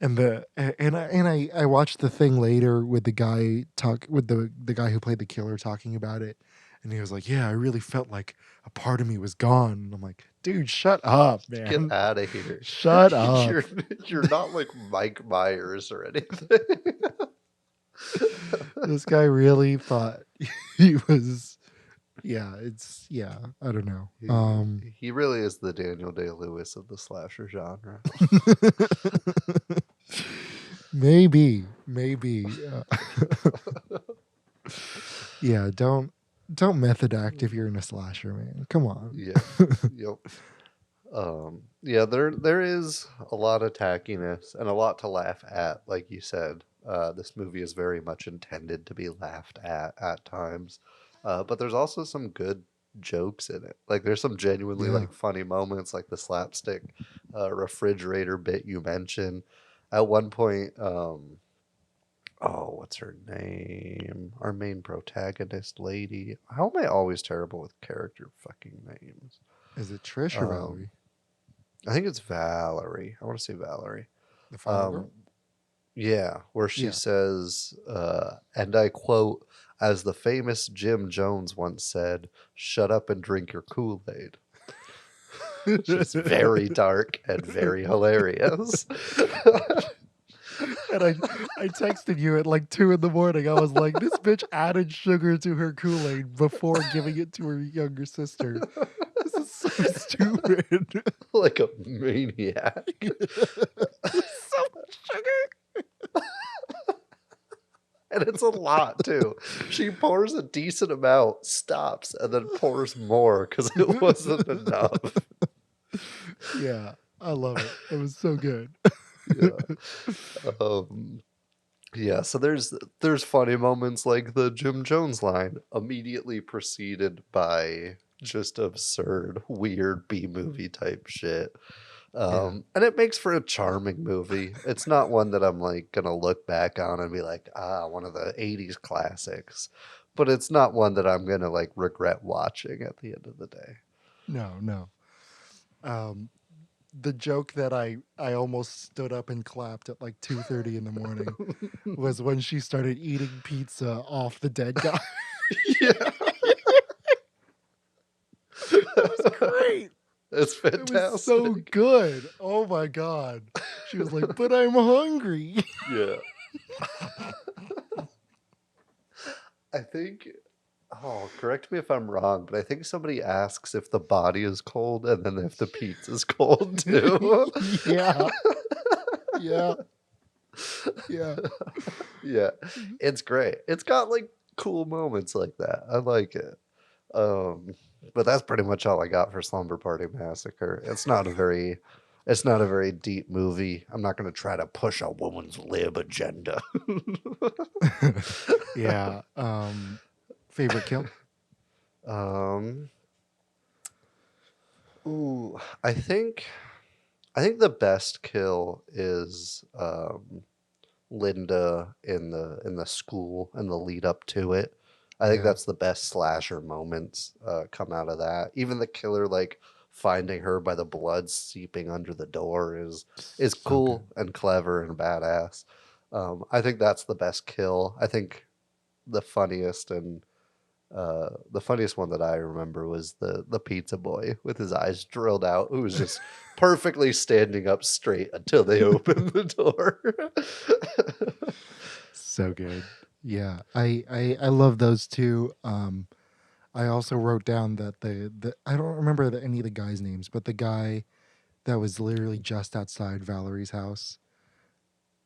and I watched the thing later with the guy talk with the guy who played the killer talking about it, and he was like, "Yeah, I really felt like a part of me was gone." And I'm like, "Dude, shut up, Get man! out of here. Shut up!" You're you're not like Mike Myers or anything. This guy really thought he was. Yeah, yeah. I don't know. He really is the Daniel Day-Lewis of the slasher genre. Maybe. Yeah, don't method act if you're in a slasher, man. Come on. Yeah. Yep. Yeah, there is a lot of tackiness and a lot to laugh at, like you said. This movie is very much intended to be laughed at times. But there's also some good jokes in it. Like there's some genuinely Yeah. like funny moments, like the slapstick refrigerator bit you mentioned. At one point, oh, what's her name? Our main protagonist lady. How am I always terrible with character fucking names? Is it Trish or Um, Valerie? I think it's Valerie. I want to say Valerie. The final Um, girl? yeah, where she Yeah. says, and I quote, as the famous Jim Jones once said, "Shut up and drink your Kool-Aid." Just very dark and very hilarious. And I texted you at like 2 in the morning. I was like, this bitch added sugar to her Kool-Aid before giving it to her younger sister. This is so stupid. Like a maniac. So much sugar. And it's a lot too. She pours a decent amount, stops, and then pours more because it wasn't enough. Yeah, I love it. It was so good. Yeah. Yeah, so there's funny moments like the Jim Jones line, immediately preceded by just absurd, weird B movie type shit. Yeah. And it makes for a charming movie. It's not one that I'm like gonna look back on and be like, one of the 80s classics. But it's not one that I'm gonna like regret watching at the end of the day. No. The joke that I almost stood up and clapped at like 2:30 in the morning was when she started eating pizza off the dead guy. Yeah. That was great. It's It fantastic. was so good. Oh my god. She was like, "But I'm hungry." Yeah. I think, correct me if I'm wrong, but I think somebody asks if the body is cold and then if the pizza's cold too. Yeah. Yeah. Yeah. Yeah. It's great. It's got like cool moments like that. I like it. But that's pretty much all I got for Slumber Party Massacre. It's not a very It's not a very deep movie. I'm not going to try to push a woman's lib agenda. Yeah. Favorite kill? um, ooh, I think the best kill is Linda in the school and the lead up to it. I think Yeah. that's the best slasher moments come out of that. Even the killer like finding her by the blood seeping under the door is So cool good. and clever and badass. I think that's the best kill. I think the funniest and the funniest one that I remember was the pizza boy with his eyes drilled out, who was just perfectly standing up straight until they opened the door. So good. Yeah. I love those two. I also wrote down that the I don't remember any of the guys' names, but the guy that was literally just outside Valerie's house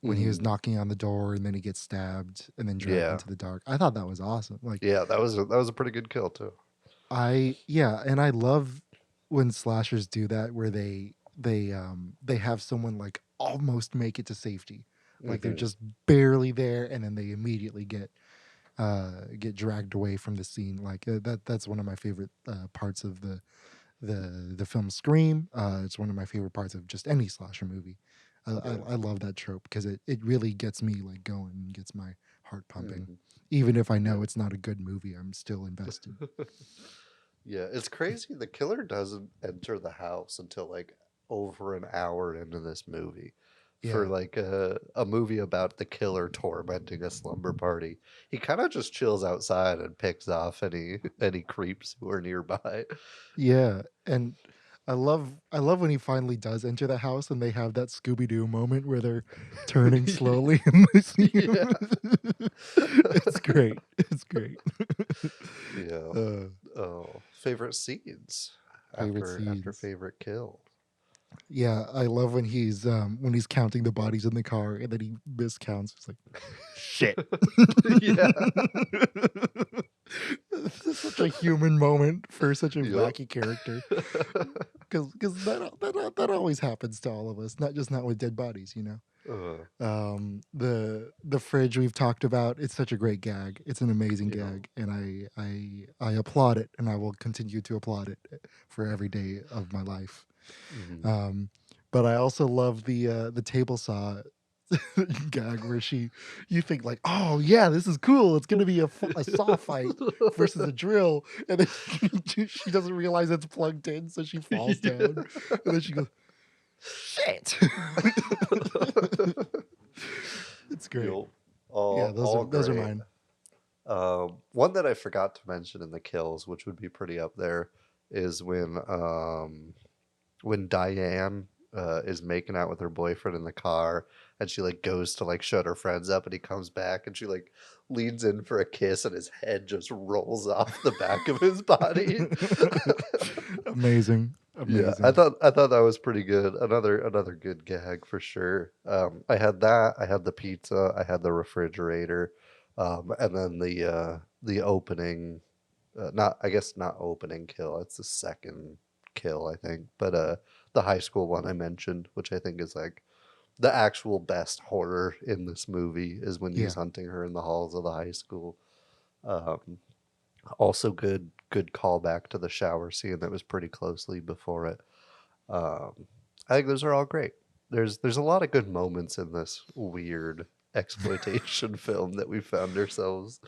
when he was Mm, knocking on the door and then he gets stabbed and then dragged yeah, into the dark. I thought that was awesome. Like yeah, that was a pretty good kill too. and I love when slashers do that where they have someone like almost make it to safety. Like they're Hmm. just barely there and then they immediately get dragged away from the scene. Like that's one of my favorite parts of the film Scream. It's one of my favorite parts of just any slasher movie. Yeah. I love that trope because it really gets me like going and gets my heart pumping. Mhm. Even if I Yeah. know it's not a good movie, I'm still invested. Yeah, it's crazy. The killer doesn't enter the house until like over an hour into this movie. For Yeah. like a movie about the killer tormenting a slumber party, he kind of just chills outside and picks off any creeps who are nearby. Yeah, and I love when he finally does enter the house and they have that Scooby Doo moment where they're turning slowly and they see him. Yeah, It's great. It's great. yeah. Uh, Oh, favorite scenes favorite after scenes. favorite kill. Yeah, I love when he's counting the bodies in the car and then he miscounts. It's like shit. Yeah. It's such a human moment for such a Yup. wacky character. Because that always happens to all of us, not with dead bodies, you know. uh, The fridge we've talked about, it's such a great gag. It's an amazing you know. gag, and I applaud it, and I will continue to applaud it for every day of my life. Mhm. But I also love the table saw gag where you think like, oh yeah, this is cool. It's gonna be a saw fight versus a drill, and then she doesn't realize it's plugged in, so she falls down, and then she goes, shit. It's great. Yup. Yeah, All those are great. mine. One that I forgot to mention in the kills, which would be pretty up there, is when Diane is making out with her boyfriend in the car, and she like goes to like shut her friends up, and he comes back, and she like leans in for a kiss, and his head just rolls off the back of his body. Amazing. Yeah, I Amazing. thought that was pretty good. Another good gag for sure. I had that. I had the pizza. I had the refrigerator, and then the opening. Not I guess not opening kill. It's the second kill I think, but the high school one I mentioned, which I think is like the actual best horror in this movie, is when he's Yeah. hunting her in the halls of the high school. Um, Also good callback to the shower scene that was pretty closely before it. Um, I think those are all great. There's a lot of good moments in this weird exploitation film that we found ourselves.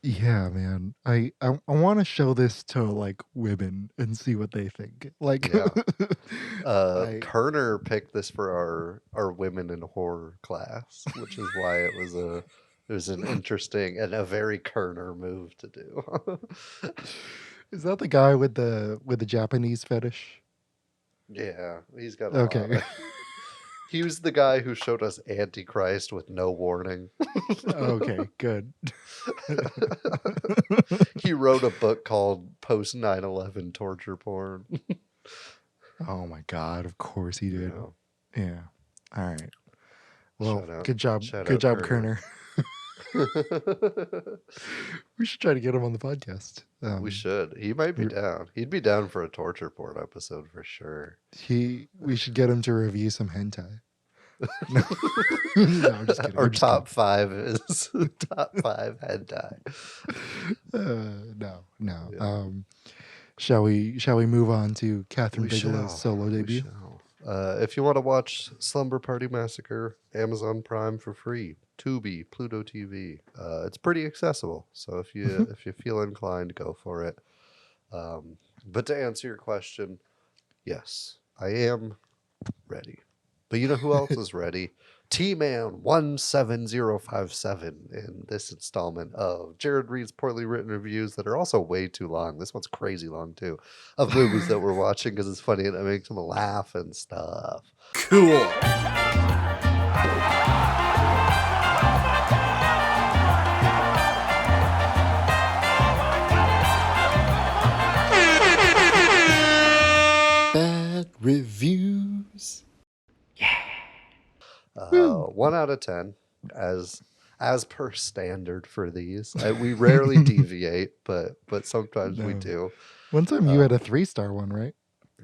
Yeah, man. I want to show this to like women and see what they think. Like Yeah. I Kerner picked this for our women in horror class, which is why it was an interesting and a very Kerner move to do. is that the guy with the Japanese fetish? Yeah, he's got a lot Okay. of. He was the guy who showed us Antichrist with no warning. Okay, good. He wrote a book called Post 9/11 Torture Porn. Oh my god, of course he did. Yeah. Yeah. All right. Well, Shout out, good job. shout Good out job, Kerner. Kerner. We should try to get him on the podcast. We should. He might be we're- down. He'd be down for a torture porn episode for sure. We should get him to review some hentai. No, no, I'm just kidding. Our I'm just top 5 is top 5 hentai. kidding. No. Yeah. Shall we move on to Katherine We Bigelow's shall. solo We debut? shall. If you want to watch Slumber Party Massacre, Amazon Prime for free, Tubi, Pluto TV. It's pretty accessible, so if you if you feel inclined, go for it. But to answer your question, yes, I am ready. But you know who else is ready? T-Man 17057 in this installment of Jared Reed's poorly written reviews that are also way too long. This one's crazy long too, of movies that we're watching because it's funny and it makes them laugh and stuff. Cool. Bad reviews. 1 out of 10 as per standard for these. We rarely deviate, but sometimes we No. do. One time you had a 3-star one, right?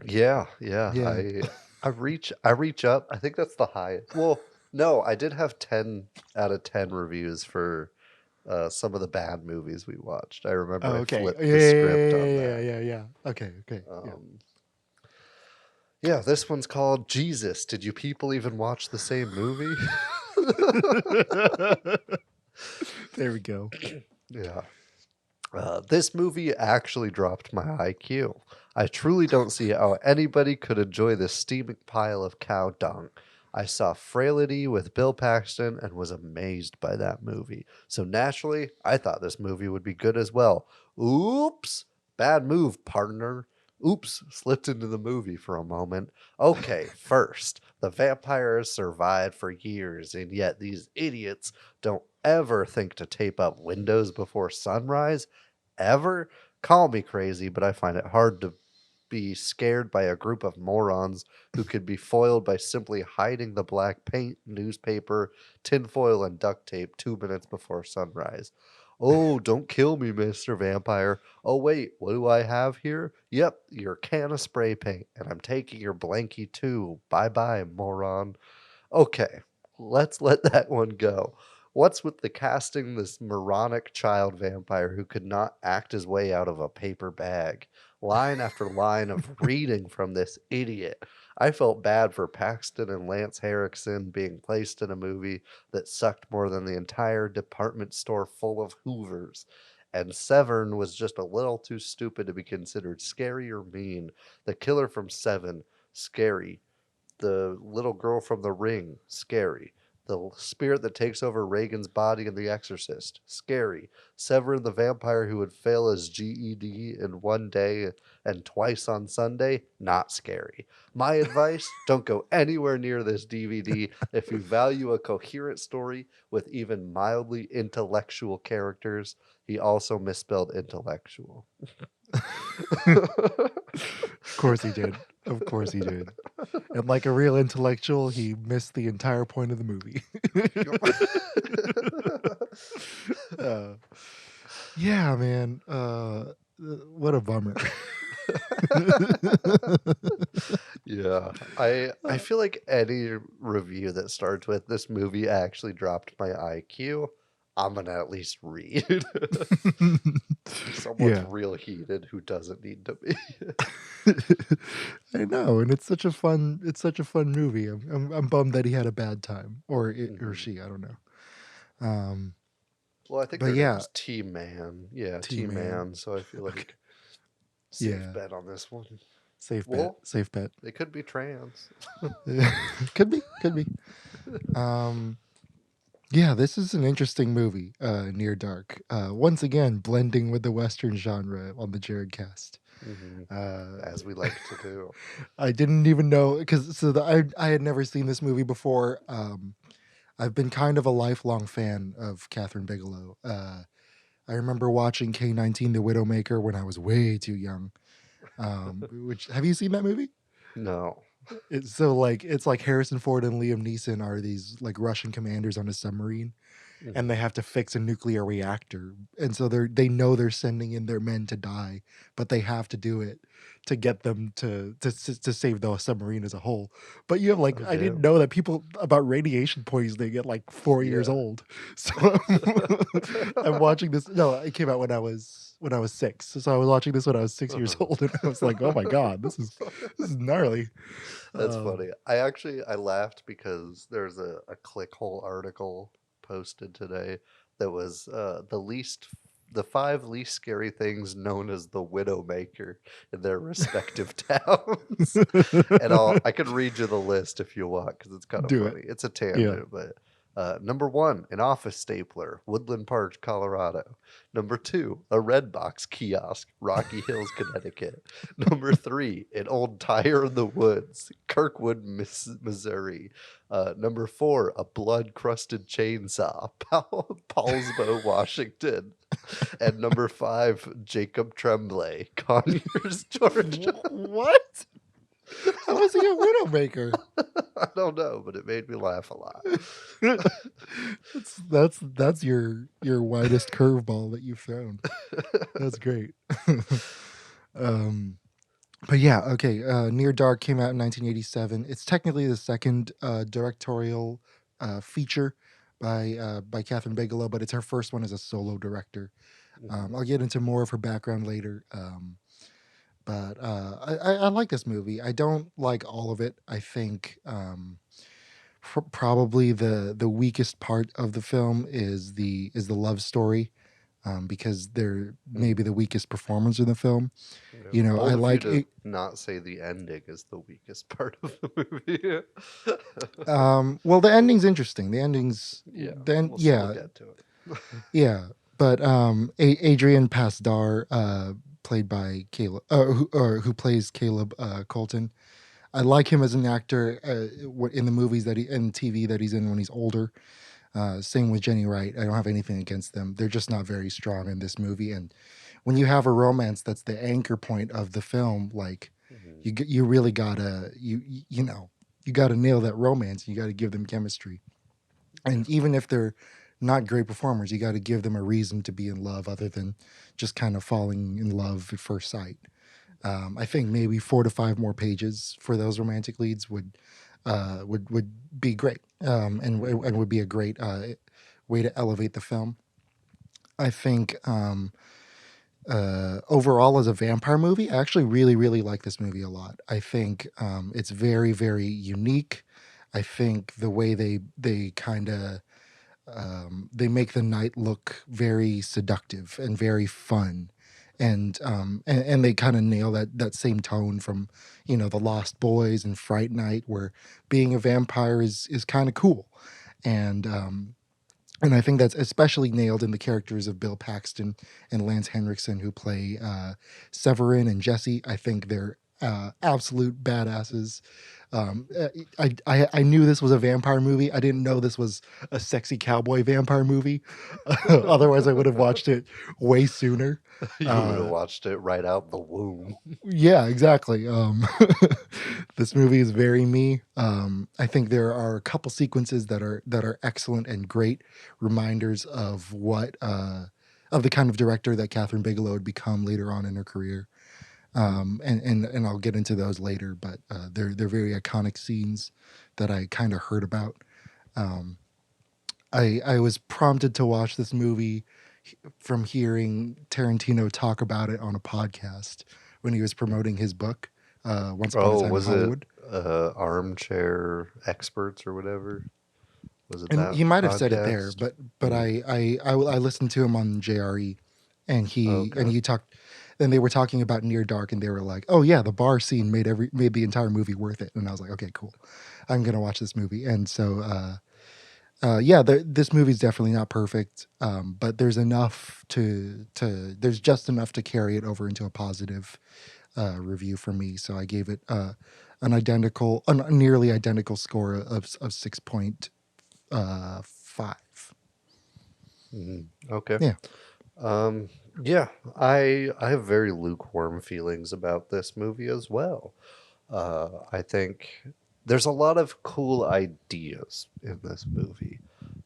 Yeah. Yeah. I reach up. I think that's the highest. Well, no, I did have 10 out of 10 reviews for some of the bad movies we watched. I remember I flipped the script on that. Yeah. Okay. Yeah, this one's called Jesus. Did you people even watch the same movie? There we go. Yeah. This movie actually dropped my IQ. I truly don't see how anybody could enjoy this steaming pile of cow dung. I saw Frailty with Bill Paxton and was amazed by that movie. So naturally, I thought this movie would be good as well. Oops! Bad move, partner. Oops, slipped into the movie for a moment. Okay, first, the vampire has survived for years, and yet these idiots don't ever think to tape up windows before sunrise? Ever? Call me crazy, but I find it hard to be scared by a group of morons who could be foiled by simply hiding the black paint, newspaper, tinfoil, and duct tape 2 minutes before sunrise. Oh, don't kill me, Mr. Vampire. Oh, wait, what do I have here? Yep, your can of spray paint, and I'm taking your blankie too. Bye-bye, moron. Okay, let's let that one go. What's with the casting this moronic child vampire who could not act his way out of a paper bag? Line after line of reading from this idiot. I felt bad for Paxton and Lance Henriksen being placed in a movie that sucked more than the entire department store full of Hoovers. And Severn was just a little too stupid to be considered scary or mean. The killer from Seven, scary. The little girl from The Ring, scary. The spirit that takes over Reagan's body in The Exorcist, scary. Severin the vampire who would fail his GED in one day and twice on Sunday, not scary. My advice, don't go anywhere near this DVD if you value a coherent story with even mildly intellectual characters. He also misspelled intellectual. Of course he did. Of course he did. And like a real intellectual, he missed the entire point of the movie. Yeah, man. What a bummer. Yeah, I feel like any review that starts with this movie actually dropped my IQ, I'm gonna at least read. Someone's Yeah. real heated who doesn't need to be. I know, and it's such a fun movie. I'm bummed that he had a bad time, or it or she. I don't know. Well, I think But their yeah. name's T-Man. Yeah, T-Man. T-Man. So I feel like safe Yeah. bet on this one. Safe bet. Well- Safe bet. They could be trans. Could be. Yeah, this is an interesting movie, Near Dark. Once again, blending with the Western genre on the Jared cast. As we like to do. I didn't even know because I had never seen this movie before. I've been kind of a lifelong fan of Katherine Bigelow. I remember watching K-19 The Widowmaker when I was way too young. Which have you seen that movie? No. It's like Harrison Ford and Liam Neeson are these like Russian commanders on a submarine, and they have to fix a nuclear reactor, and so they know they're sending in their men to die, but they have to do it to get them to save the submarine as a whole. But you have like Oh, I didn't damn. know that people about radiation poisoning at like 4 years Yeah. old. So I'm watching this. No, it came out when I was 6. So I was watching this when I was 6 years old, and I was like, oh my god, this is gnarly. That's Um, funny. I laughed because there's a clickhole article posted today that was the 5 least scary things known as the Widowmaker in their respective towns. And I could read you the list if you want because it's kind of Do it. funny. It's a Yeah. tangent, but number 1, an office stapler, Woodland Park, Colorado. Number 2, a Redbox kiosk, Rocky Hills, Connecticut. Number 3, an old tire in the woods, Kirkwood, Missouri. Number 4, a blood-crusted chainsaw, Paulsbo, Washington. And number 5, Jacob Tremblay, Conyers, Georgia. What? How was he a Widowmaker? I don't know, but it made me laugh a lot. That's your widest curveball that you've thrown. That's great. But yeah, okay. Near Dark came out in 1987. It's technically the second directorial feature by Katherine Bigelow, but it's her first one as a solo director. I'll get into more of her background later. But I like this movie. I don't like all of it. I think probably the weakest part of the film is the love story, because they're maybe the weakest performers in the film. You know, Bold I of you like to it. not say the ending is the weakest part of the movie. Well, the ending's interesting. The ending's Yeah, then we'll yeah, get to it. yeah. But Adrian Pasdar, played by Caleb, who plays Caleb Colton. I like him as an actor in the movies and TV that he's in when he's older. Same with Jenny Wright. I don't have anything against them. They're just not very strong in this movie. And when you have a romance that's the anchor point of the film, like you really gotta you know you gotta nail that romance. You gotta give them chemistry. And even if they're not great performers, you got to give them a reason to be in love other than just kind of falling in love at first sight. I think maybe 4 to 5 more pages for those romantic leads would be great, and would be a great way to elevate the film. I think overall, as a vampire movie, I actually really like this movie a lot. I think it's very very unique. I think the way they kind of they make the night look very seductive and very fun, and they kind of nail that same tone from the Lost Boys and Fright Night, where being a vampire is kind of cool, and I think that's especially nailed in the characters of Bill Paxton and Lance Henriksen, who play Severin and Jesse. I think they're absolute badasses. I knew this was a vampire movie. I didn't know this was a sexy cowboy vampire movie. Otherwise, I would have watched it way sooner. You would have watched it right out the womb. Yeah, exactly. This movie is very me. I think there are a couple sequences that are excellent and great reminders of what of the kind of director that Katherine Bigelow would become later on in her career. And I'll get into those later, but they're very iconic scenes that I kind of heard about. I was prompted to watch this movie from hearing Tarantino talk about it on a podcast when he was promoting his book, Once Upon a Time in Was Hollywood. it Armchair Experts or whatever? Was it And that he might have said it there, podcast? but I listened to him on JRE, and Okay. he talked. Then they were talking about Near Dark, and they were like, "Oh yeah, the bar scene made the entire movie worth it." And I was like, "Okay, cool, I'm gonna watch this movie." And so, yeah, this movie's definitely not perfect, but there's enough there's just enough to carry it over into a positive review for me. So I gave it a nearly identical score of 6.5. Okay. Yeah. Yeah, I have very lukewarm feelings about this movie as well. I think there's a lot of cool ideas in this movie,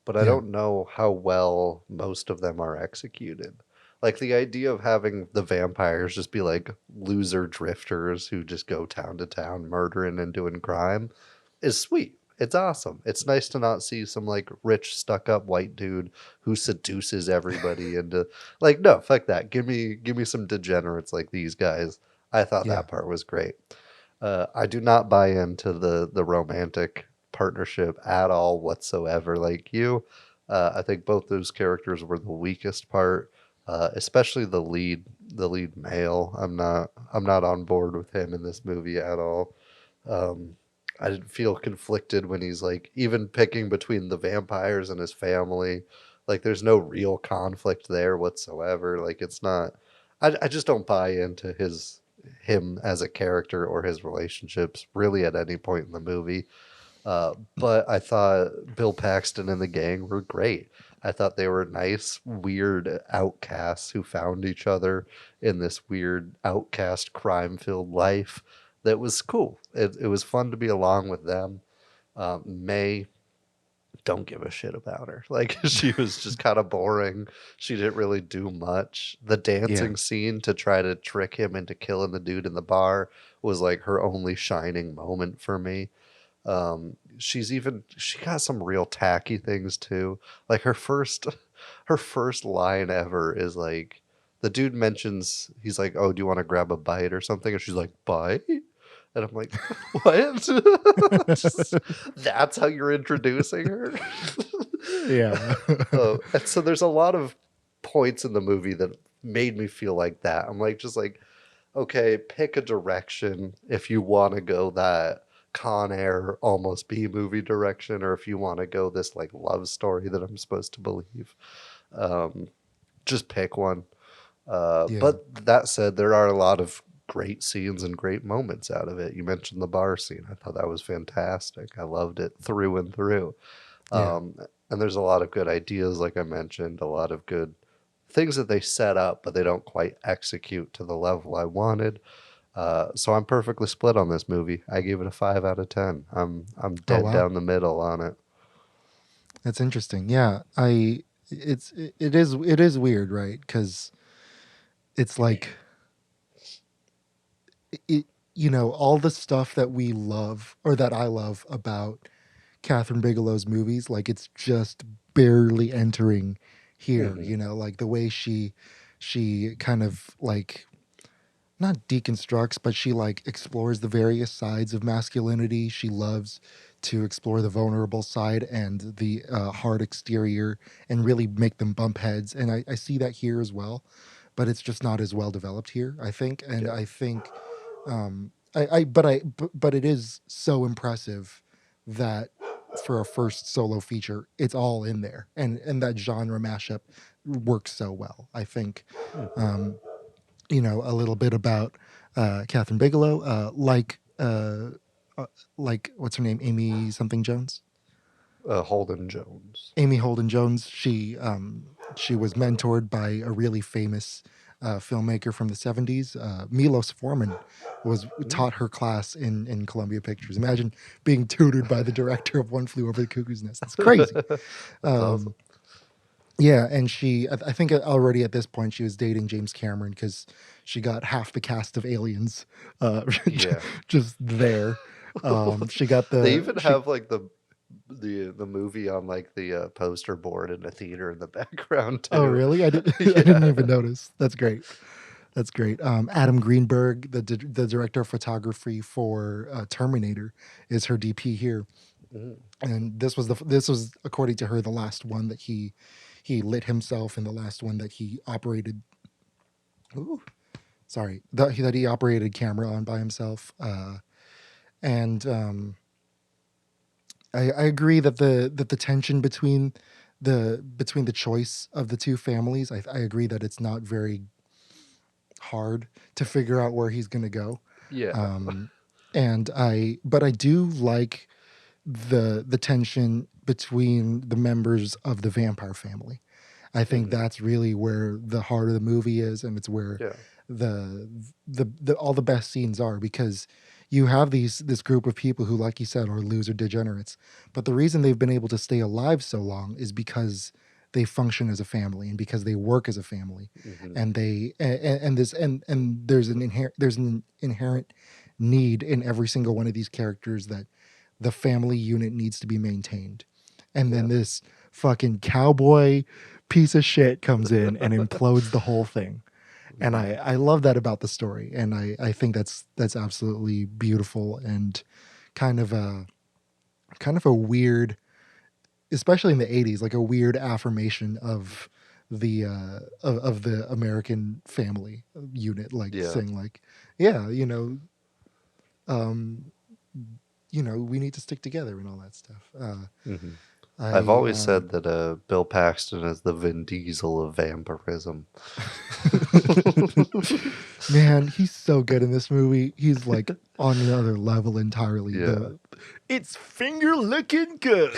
but I don't know how well most of them are executed. Like the idea of having the vampires just be like loser drifters who just go town to town murdering and doing crime is sweet. It's awesome. It's nice to not see some like rich stuck up white dude who seduces everybody into like no, fuck that. Give me some degenerates like these guys. I thought Yeah. that part was great. I do not buy into the romantic partnership at all whatsoever. Like you, I think both those characters were the weakest part, especially the lead male. I'm not on board with him in this movie at all. Um, I didn't feel conflicted when he's like even picking between the vampires and his family. Like there's no real conflict there whatsoever. Like it's not. I just don't buy into him as a character or his relationships really at any point in the movie. But I thought Bill Paxton and the gang were great. I thought they were nice, weird outcasts who found each other in this weird outcast crime filled life that was cool. It was fun to be along with them. May don't give a shit about her. Like she was just kind of boring. She didn't really do much. The Yeah. dancing scene to try to trick him into killing the dude in the bar was like her only shining moment for me. She got some real tacky things too. Like her first line ever is like the dude mentions he's like, "Oh, do you want to grab a bite or something?" And she's like, "Bite?" And I'm like, "What?" That's how you're introducing her? Yeah. And so there's a lot of points in the movie that made me feel like that. I'm like, just like, okay, pick a direction if you want to go that Con Air almost B movie direction, or if you want to go this like love story that I'm supposed to believe. Um, just pick one. Yeah. But that said, there are a lot of great scenes and great moments out of it. You mentioned the bar scene. I thought that was fantastic. I loved it through and through. Yeah. And there's a lot of good ideas, like I mentioned, a lot of good things that they set up, but they don't quite execute to the level I wanted. So I'm perfectly split on this movie. I gave it a 5 out of 10. I'm Oh, dead wow. down the middle on it. That's interesting. Yeah. It is weird, right? Because it's like all the stuff that we love or that I love about Katherine Bigelow's movies, like it's just barely entering here, like the way she kind of like not deconstructs, but she like explores the various sides of masculinity. She loves to explore the vulnerable side and the hard exterior and really make them bump heads. And I see that here as well, but it's just not as well developed here, I think. And Yeah. I think, but it is so impressive that for a first solo feature, it's all in there, and that genre mashup works so well. I think, a little bit about Katherine Bigelow, like what's her name, Amy something Jones. Holden Jones. Amy Holden Jones. She was mentored by a really famous filmmaker from the 70s. Milos Forman taught her class in Columbia Pictures. Imagine being tutored by the director of One Flew Over the Cuckoo's Nest. It's crazy. That's awesome. Yeah, and I think already at this point she was dating James Cameron because she got half the cast of Aliens Yeah. just there. She got They even have like the movie on like the poster board in the theater in the background too. Oh, really? I didn't even notice. That's great. That's great. Adam Greenberg, the director of photography for Terminator, is her DP here. And this was according to her the last one that he lit himself, and the last one that he operated. That he operated camera on by himself. And I agree that the tension between the choice of the two families, I agree that it's not very hard to figure out where he's going to go. Yeah. But I do like the tension between the members of the vampire family. I think that's really where the heart of the movie is, and it's where the all the best scenes are, because you have this group of people who, like you said, are loser degenerates. But the reason they've been able to stay alive so long is because they function as a family and because they work as a family, Mhm. and there's an inherent need in every single one of these characters that the family unit needs to be maintained. And then Yeah. this fucking cowboy piece of shit comes in and implodes the whole thing. And I love that about the story. And I think that's absolutely beautiful and kind of a weird, especially in the 80s, like a weird affirmation of of the American family unit, like Yeah. saying like, yeah, um, we need to stick together and all that stuff. Mhm. I've I always said that Bill Paxton is the Vin Diesel of vampirism. Man, he's so good in this movie. He's like on another level entirely. Yeah. It's finger looking good.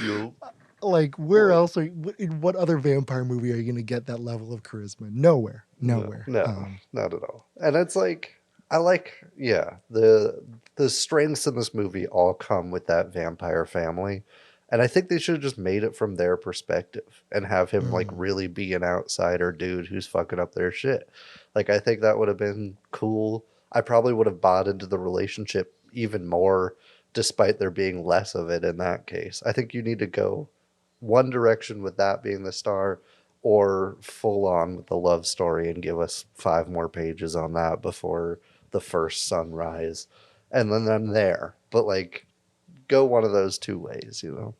Yup. Like, where else in what other vampire movie are you going to get that level of charisma? Nowhere. Nowhere. No, not at all. And it's like, I like, yeah, the strengths in this movie all come with that vampire family. And I think they should have just made it from their perspective and have him like really be an outsider dude who's fucking up their shit. Like, I think that would have been cool. I probably would have bought into the relationship even more, despite there being less of it in that case. I think you need to go one direction with that being the star, or full on with the love story and give us 5 more pages on that before the first sunrise. And then I'm there. But like, go one of those two ways, you know?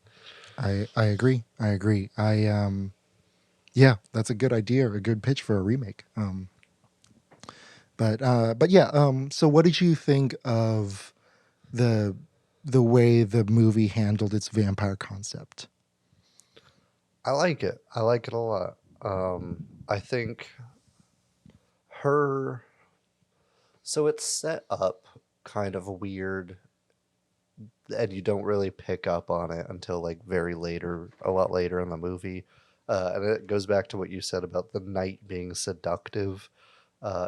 I agree. I agree. Yeah, that's a good idea, a good pitch for a remake. But yeah, so what did you think of the way the movie handled its vampire concept? I like it. I like it a lot. I think her. So it's set up kind of weird, and you don't really pick up on it until like very later, a lot later in the movie. And it goes back to what you said about the night being seductive.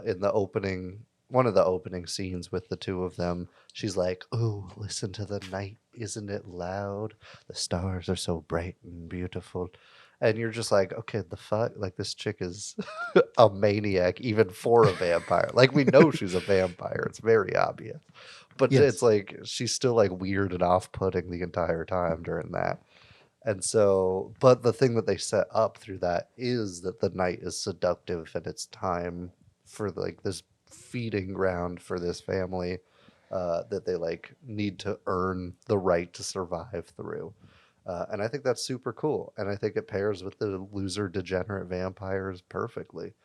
In the opening, one of the opening scenes with the two of them, she's like, "Oh, listen to the night. Isn't it loud? The stars are so bright and beautiful." And you're just like, okay, the fuck? Like, this chick is a maniac, even for a vampire. Like, we know she's a vampire. It's very obvious. But Yes. it's like, she's still like weird and off putting the entire time during that. And so, but the thing that they set up through that is that the night is seductive and it's time for like this feeding ground for this family that they like need to earn the right to survive through. And I think that's super cool. And I think it pairs with the loser degenerate vampires perfectly.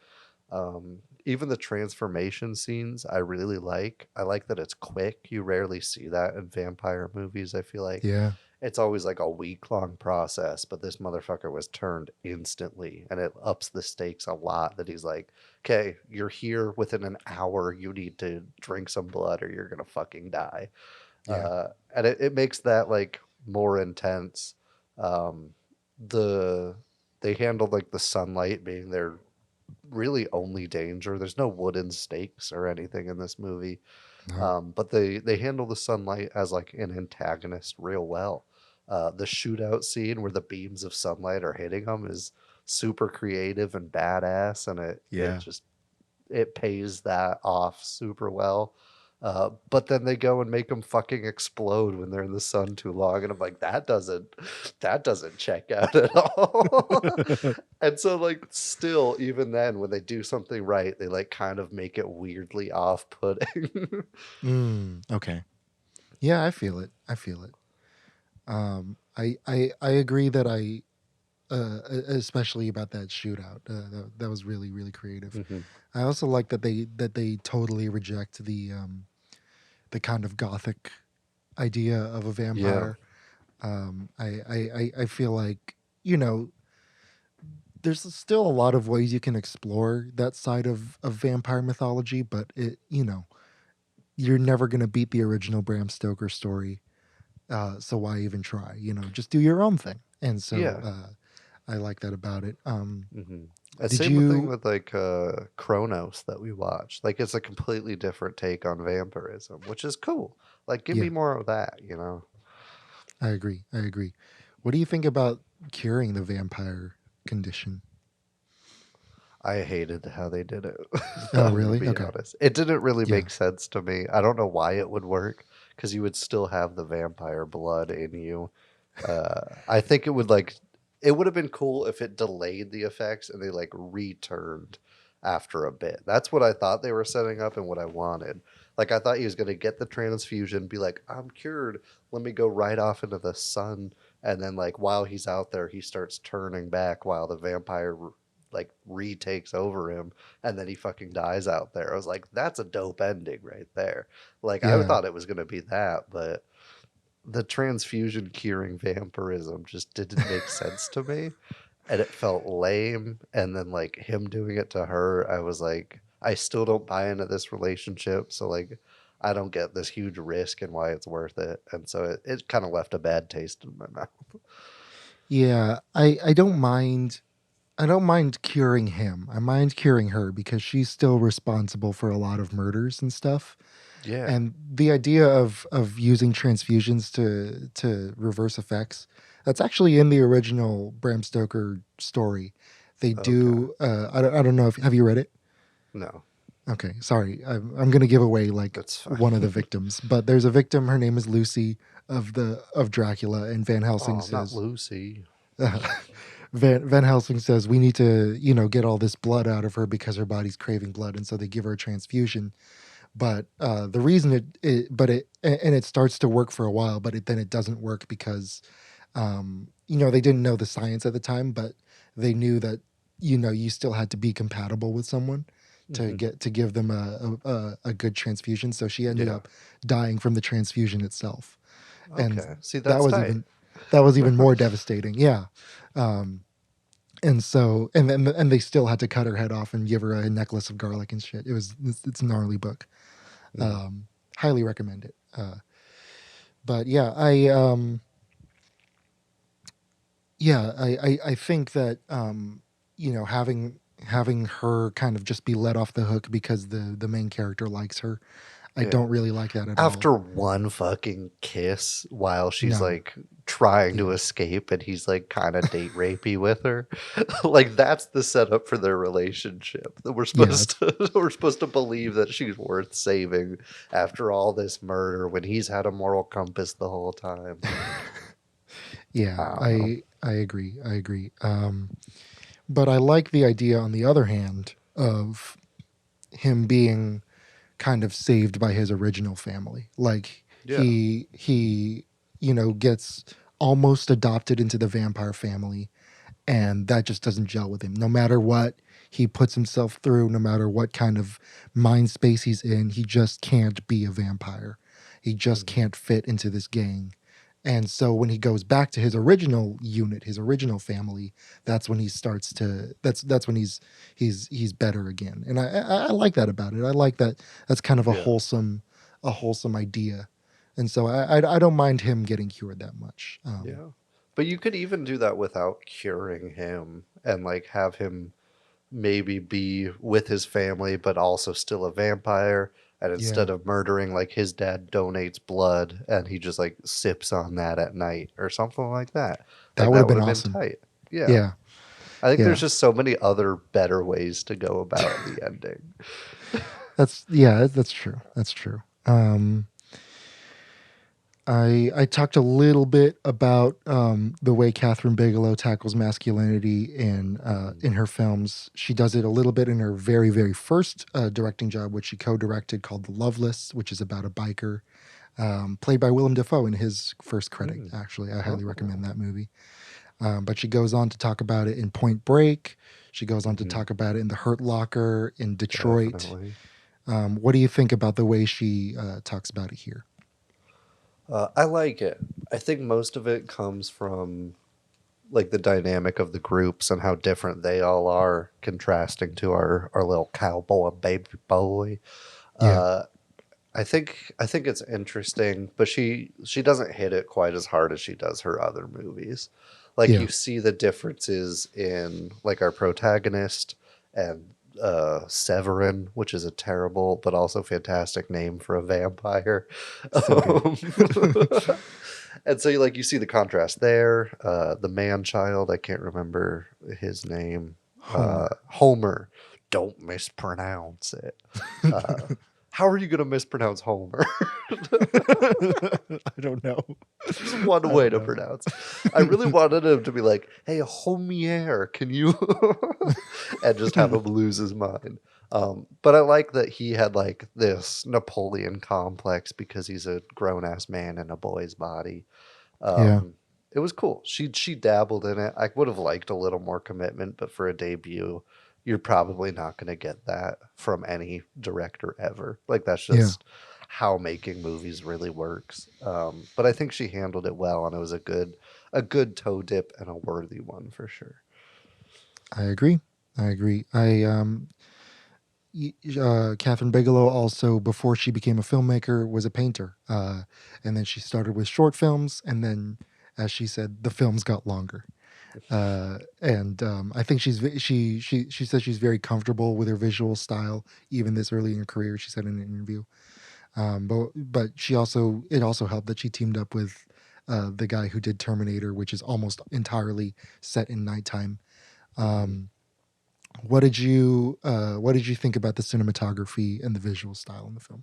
Even the transformation scenes I really like. I like that it's quick. You rarely see that in vampire movies, I feel like. Yeah. It's always like a week-long process, but this motherfucker was turned instantly, and it ups the stakes a lot that he's like, okay, you're here within an hour. You need to drink some blood or you're going to fucking die. Yeah. And it makes that like more intense. They handled like the sunlight being their really only danger. There's no wooden stakes or anything in this movie. But they handle the sunlight as like an antagonist real well. The shootout scene where the beams of sunlight are hitting them is super creative and badass, and it pays that off super well. But then they go and make them fucking explode when they're in the sun too long, and I'm like, that doesn't check out at all. And so like, still, even then, when they do something right, they like kind of make it weirdly off-putting. Okay. Yeah, I feel it. I agree that especially about that shootout. That was really, really creative. Mhm. I also like that they totally reject the kind of gothic idea of a vampire. I feel like, there's still a lot of ways you can explore that side of vampire mythology, but you're never going to beat the original Bram Stoker story. So why even try? Just do your own thing. And so Yeah. I like that about it. Mhm. And Did same thing you? with like Kronos that we watched. Like it's a completely different take on vampirism, which is cool. Like give me Yeah, more of that, you know. I agree. I agree. What do you think about curing the vampire condition? I hated how they did it. Oh, I'm gonna really? be Okay. honest. It didn't really Yeah. make sense to me. I don't know why it would work because you would still have the vampire blood in you. I think it would have been cool if it delayed the effects and they like returned after a bit. That's what I thought they were setting up and what I wanted. Like I thought he was gonna get the transfusion, be like, I'm cured. Let me go right off into the sun, and then like while he's out there, he starts turning back while the vampire like retakes over him, and then he fucking dies out there. I was like, that's a dope ending right there. Like I Yeah. thought it was gonna be that, but the transfusion curing vampirism just didn't make sense to me, and it felt lame. And then like him doing it to her, I was like, I still don't buy into this relationship, so like I don't get this huge risk and why it's worth it. And so it kind of left a bad taste in my mouth. Yeah. I don't mind. I don't mind curing him. I mind curing her because she's still responsible for a lot of murders and stuff. Yeah. And the idea of using transfusions to reverse effects, that's actually in the original Bram Stoker story. They Okay. do. I don't know if have you read it. No, Okay, sorry. I'm going to give away like that's fine. one of the victims, but there's a victim. Her name is Lucy of Dracula, and Van Helsing Oh, not says Lucy. Van Helsing says we need to get all this blood out of her because her body's craving blood, and so they give her a transfusion. But the reason it starts to work for a while, but then it doesn't work because they didn't know the science at the time, but they knew that you still had to be compatible with someone Hmm. to give them a good transfusion. So she ended Yeah. up dying from the transfusion itself, and Okay. See, that that's was tight. even more devastating. Yeah. And so and they still had to cut her head off and give her a necklace of garlic and shit. It's a gnarly book. Mhm. Highly recommend it. But yeah, I think that having her kind of just be let off the hook because the main character likes her, I Yeah. don't really like that at all. After one fucking kiss while she's No, like trying to yeah, escape and he's like kind of date rapey with her. Like that's the setup for their relationship. That we're yeah, supposed to we're supposed to believe that she's worth saving after all this murder when he's had a moral compass the whole time. yeah. I don't know. I agree. I agree. But I like the idea, on the other hand, of him being kind of saved by his original family. Like Yeah. he gets almost adopted into the vampire family, and that just doesn't gel with him. No matter what he puts himself through, no matter what kind of mind space he's in, he just can't be a vampire. He just Mhm. can't fit into this gang. And so when he goes back to his original unit, his original family, that's when he starts to that's when he's better again. And I like that about it. I like that that's kind of Yeah. a wholesome idea. And so I don't mind him getting cured that much. Yeah. But you could even do that without curing him and like have him maybe be with his family but also still a vampire, and Yeah. instead of murdering, like his dad donates blood and he just like sips on that at night or something like that. That Like would have that would been have been awesome. tight. Yeah. Yeah. I think there's Yeah. just so many other better ways to go about the ending. That's true. That's true. I talked a little bit about the way Katherine Bigelow tackles masculinity in her films. She does it a little bit in her very, very first directing job, which she co-directed, called The Loveless, which is about a biker, played by Willem Dafoe in his first credit. Mm. Actually, I highly Oh. recommend that movie. But she goes on to talk about it in Point Break. She goes on to Mhm. talk about it in The Hurt Locker, in Detroit. Definitely. What do you think about the way she talks about it here? I like it. I think most of it comes from like the dynamic of the groups and how different they all are, contrasting to our little cowboy baby boy. Yeah. Uh, I think it's interesting, but she doesn't hit it quite as hard as she does her other movies. Like Yeah. you see the differences in like our protagonist and Severin, which is a terrible but also fantastic name for a vampire. So good. And so you see the contrast there. The man child, I can't remember his name. Homer. Homer. Don't mispronounce it. Uh, how are you going to mispronounce Homer? I don't know. There's one way to pronounce. I really wanted him to be like, "Hey, Homier, can you?" and just have him lose his mind. But I like that he had like this Napoleon complex because he's a grown ass man in a boy's body. Yeah. It was cool. She dabbled in it. I would have liked a little more commitment, but for a debut, you're probably not going to get that from any director ever. Like that's Yeah. just how making movies really works. But I think she handled it well, and it was a good toe dip and a worthy one for sure. I agree. Katherine Bigelow also, before she became a filmmaker, was a painter, and then she started with short films, and then, as she said, the films got longer. And I think she says she's very comfortable with her visual style, even this early in her career. She said in an interview. But it also helped that she teamed up with the guy who did Terminator, which is almost entirely set in nighttime. What did you think about the cinematography and the visual style in the film?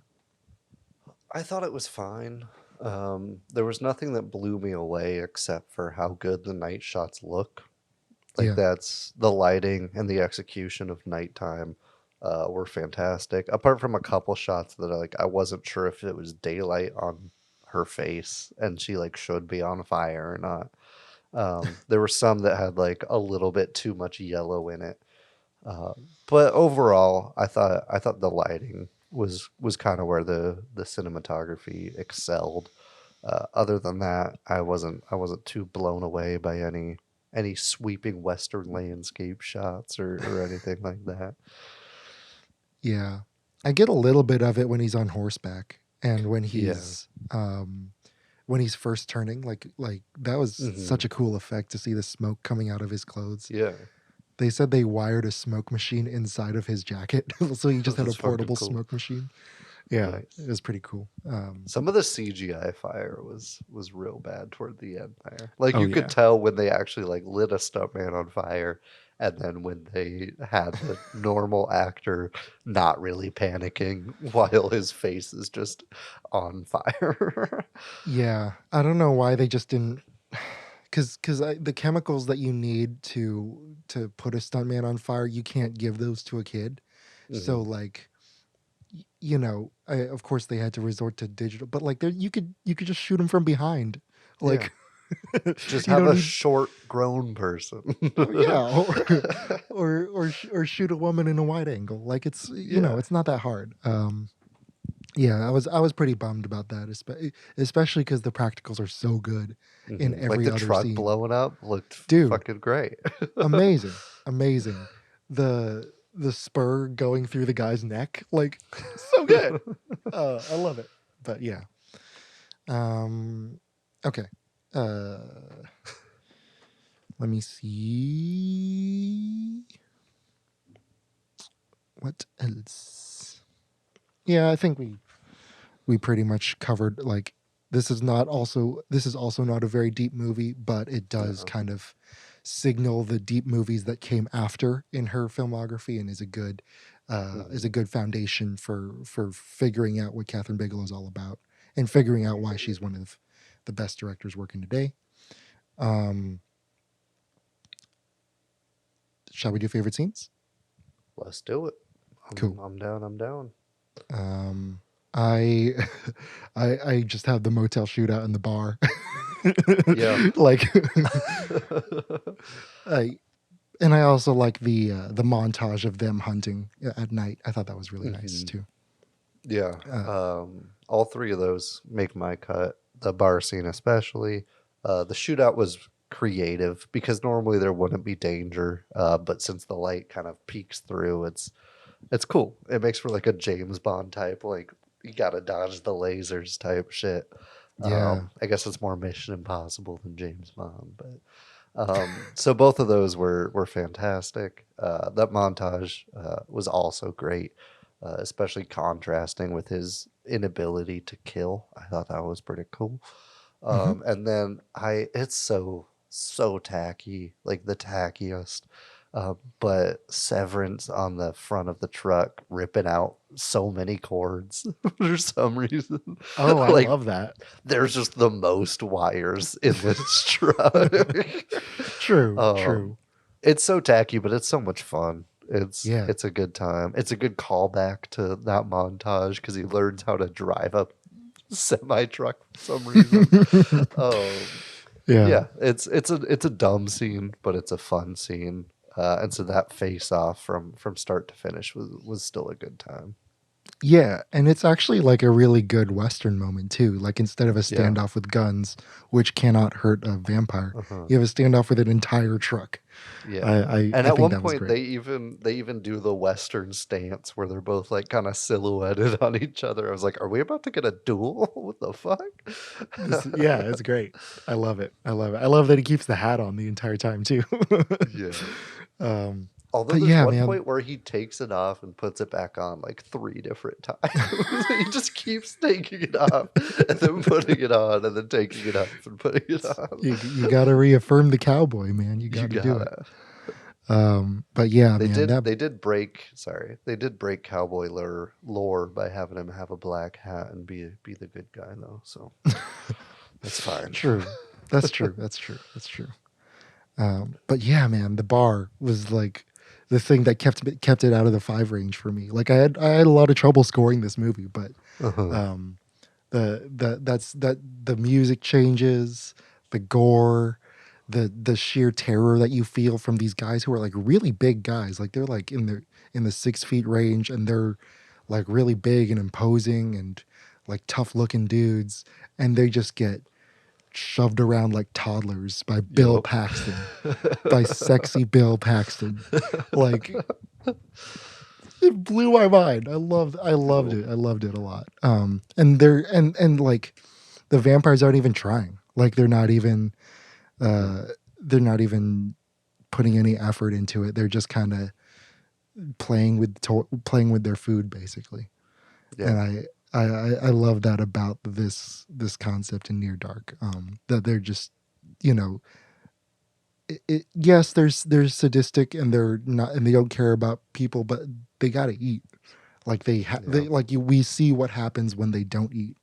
I thought it was fine. There was nothing that blew me away except for how good the night shots look. Like Yeah. that's the lighting and the execution of nighttime were fantastic. Apart from a couple shots that I wasn't sure if it was daylight on her face and she like should be on fire or not. There were some that had like a little bit too much yellow in it. But overall, I thought the lighting was kind of where the cinematography excelled. Other than that, I wasn't too blown away by any sweeping western landscape shots or anything like that. Yeah. I get a little bit of it when he's on horseback and when Yeah. he's first turning, like that was such Mhm. a cool effect to see the smoke coming out of his clothes. Yeah, They said they wired a smoke machine inside of his jacket, so he just had a that's fucking portable cool. smoke machine. Yeah, Nice. it was pretty cool. Some of the CGI fire was real bad toward the end there. Like Oh, you yeah. could tell when they actually like lit a stuntman on fire, and then when they had the normal actor not really panicking while his face is just on fire. Yeah, I don't know why they just didn't, because the chemicals that you need to put a stuntman on fire, you can't give those to a kid. So Mhm. like, of course they had to resort to digital, but like there you could just shoot him from behind, Yeah, like just you have don't a need. short grown person. Or yeah, or shoot a woman in a wide angle. Like Yeah. it's not that hard. Yeah, I was pretty bummed about that, especially because the practicals are so good in Mhm. Like every the other truck scene. blowing up looked Dude, fucking great. amazing, amazing. The spur going through the guy's neck, like so good. I love it. But yeah. Um. Okay. Uh. Let me see. What else? Yeah, I think we pretty much covered like this is also not a very deep movie, but it does No. kind of signal the deep movies that came after in her filmography and is a good Mhm. foundation for figuring out what Katherine Bigelow is all about and figuring out why she's one of the best directors working today. Um, shall we do favorite scenes? Let's do it. Cool. I'm down. I'm down. Um, I I just have the motel shootout in the bar. Yeah. Like I and I also like the montage of them hunting at night. I thought that was really nice Mhm. too. Yeah. Uh, All three of those make my cut. The bar scene, especially. The shootout was creative because normally there wouldn't be danger. But since the light kind of peeks through, it's cool. It makes for like a James Bond type, like you gotta dodge the lasers type shit. Yeah. I guess it's more Mission Impossible than James Bond, but so both of those were fantastic. That montage was also great, especially contrasting with his inability to kill. I thought that was pretty cool. And then it's so tacky, like the tackiest. But Severance on the front of the truck ripping out so many cords for some reason. Oh, I Like, love that. there's just the most wires in this truck. True, Um, true. It's so tacky, but it's so much fun. Yeah. It's a good time. It's a good callback to that montage because he learns how to drive a semi truck for some reason. Yeah, it's a dumb scene, but it's a fun scene. And so that face off from start to finish was still a good time. Yeah, and it's actually like a really good Western moment too. Like instead of a Yeah. standoff with guns, which cannot hurt a vampire, Uh-huh. you have a standoff with an entire truck. Yeah, I and I at think one that was point great. they even do the Western stance where they're both like kind of silhouetted on each other. I was like, are we about to get a duel? What the fuck? Yeah, it's great. I love it. I love it. I love that he keeps the hat on the entire time too. Yeah. um, Although But there's yeah, one man. point where he takes it off and puts it back on like 3 different times. He just keeps taking it off and then putting it on and then taking it off and putting it on. you got to reaffirm the cowboy, man. You got to do it. But yeah, They man. did. They did break. Sorry, they did break cowboy lore by having him have a black hat and be the good guy though. So that's fine. True. That's true. That's true. That's true. But yeah, man, the bar was like the thing that kept it out of the 5 range for me. Like I had a lot of trouble scoring this movie, but Uh-huh. the music changes, the gore, the sheer terror that you feel from these guys who are like really big guys. Like they're like in the 6 feet range, and they're like really big and imposing and like tough looking dudes, and they just get shoved around like toddlers by Bill Yup. Paxton, by sexy Bill Paxton. Like it blew my mind. I loved it. I loved it a lot. And and like the vampires aren't even trying. Like they're not even putting any effort into it. They're just kind of playing with their food basically. Yeah. And I love that about this concept in Near Dark. That they're just, you know, yes, they're sadistic and they're not, and they don't care about people, but they got to eat. Like they we see what happens when they don't eat,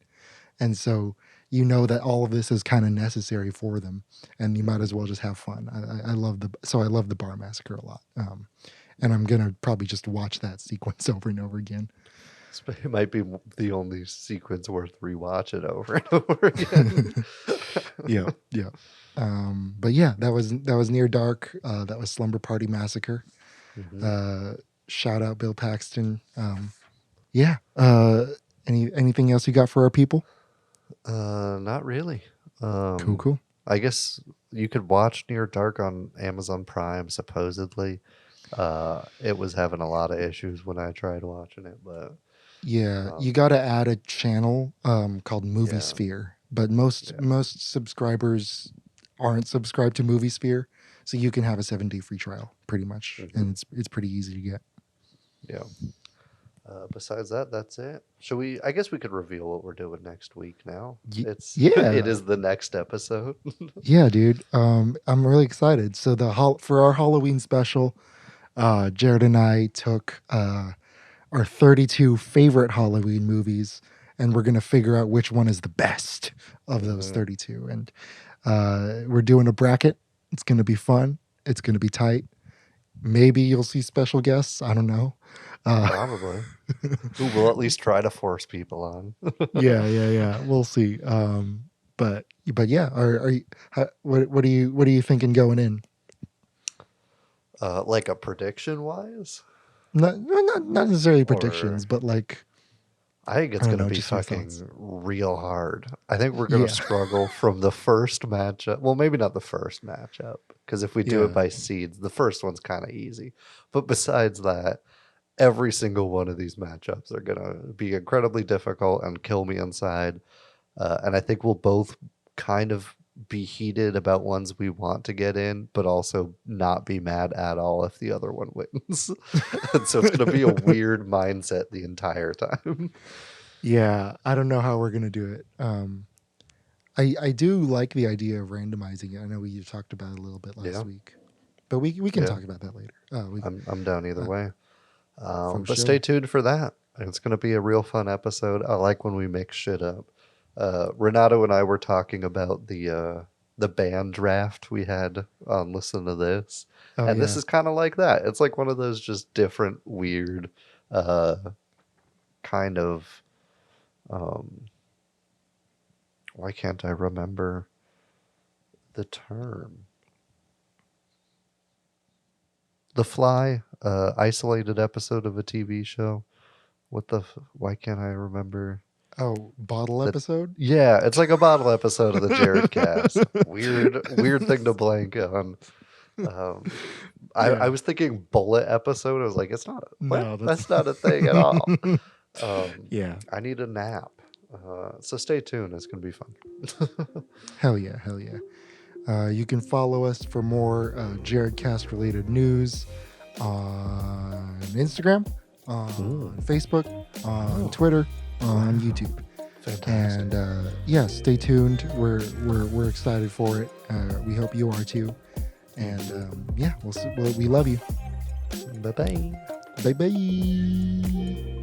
and so you know that all of this is kind of necessary for them, and you might as well just have fun. I love the bar massacre a lot, and I'm gonna probably just watch that sequence over and over again. It might be the only sequence worth rewatching over and over again. Yeah. But yeah, that was Near Dark. That was Slumber Party Massacre. Shout out Bill Paxton. Yeah. Anything else you got for our people? Not really. Cool. I guess you could watch Near Dark on Amazon Prime. Supposedly, it was having a lot of issues when I tried watching it, but Yeah, you got to add a channel called Movie Yeah. Sphere, but most subscribers aren't subscribed to Movie Sphere, so you can have a 7-day free trial pretty much, and it's pretty easy to get. yeah. Besides that, that's it. Should we? I guess we could reveal what we're doing next week. Now yeah. it is the next episode. Yeah, dude. I'm really excited. So for our Halloween special, Jared and I took our 32 favorite Halloween movies, and we're gonna figure out which one is the best of those 32. And we're doing a bracket. It's gonna be fun. It's gonna be tight. Maybe you'll see special guests. I don't know. Probably. Who will at least try to force people on? Yeah. We'll see. But yeah. What are you thinking going in? Like a prediction wise, Not necessarily predictions, but like I think it's I don't going to know, be just your fucking thoughts. real hard. I think we're going to struggle from the first matchup. Well, maybe not the first matchup, because if we do Yeah. it by seeds, the first one's kind of easy. But besides that, every single one of these matchups are going to be incredibly difficult and kill me inside. And I think we'll both kind of be heated about ones we want to get in, but also not be mad at all if the other one wins. And so it's going to be a weird mindset the entire time. Yeah, I don't know how we're gonna do it. I do like the idea of randomizing it. I know we talked about it a little bit last week, but we can talk about that later. I'm down either way. But sure. stay tuned for that. It's going to be a real fun episode. I like when we mix shit up. Renato and I were talking about the band draft we had on Listen to This. And this is kind of like that. It's like one of those just different, weird kind of... why can't I remember the term? The Fly, isolated episode of a TV show. Why can't I remember? Oh, bottle episode? Yeah, it's like a bottle episode of the Jared cast. Weird thing to blank on. I was thinking bullet episode. I was like, it's not. No, that's not a thing at all. Yeah. I need a nap. So stay tuned. It's going to be fun. Hell yeah. You can follow us for more Jared Cast related news on Instagram, on Facebook, on Twitter, on YouTube. Fantastic. And stay tuned. We're excited for it. We hope you are too. And we love you. Bye bye. Bye bye.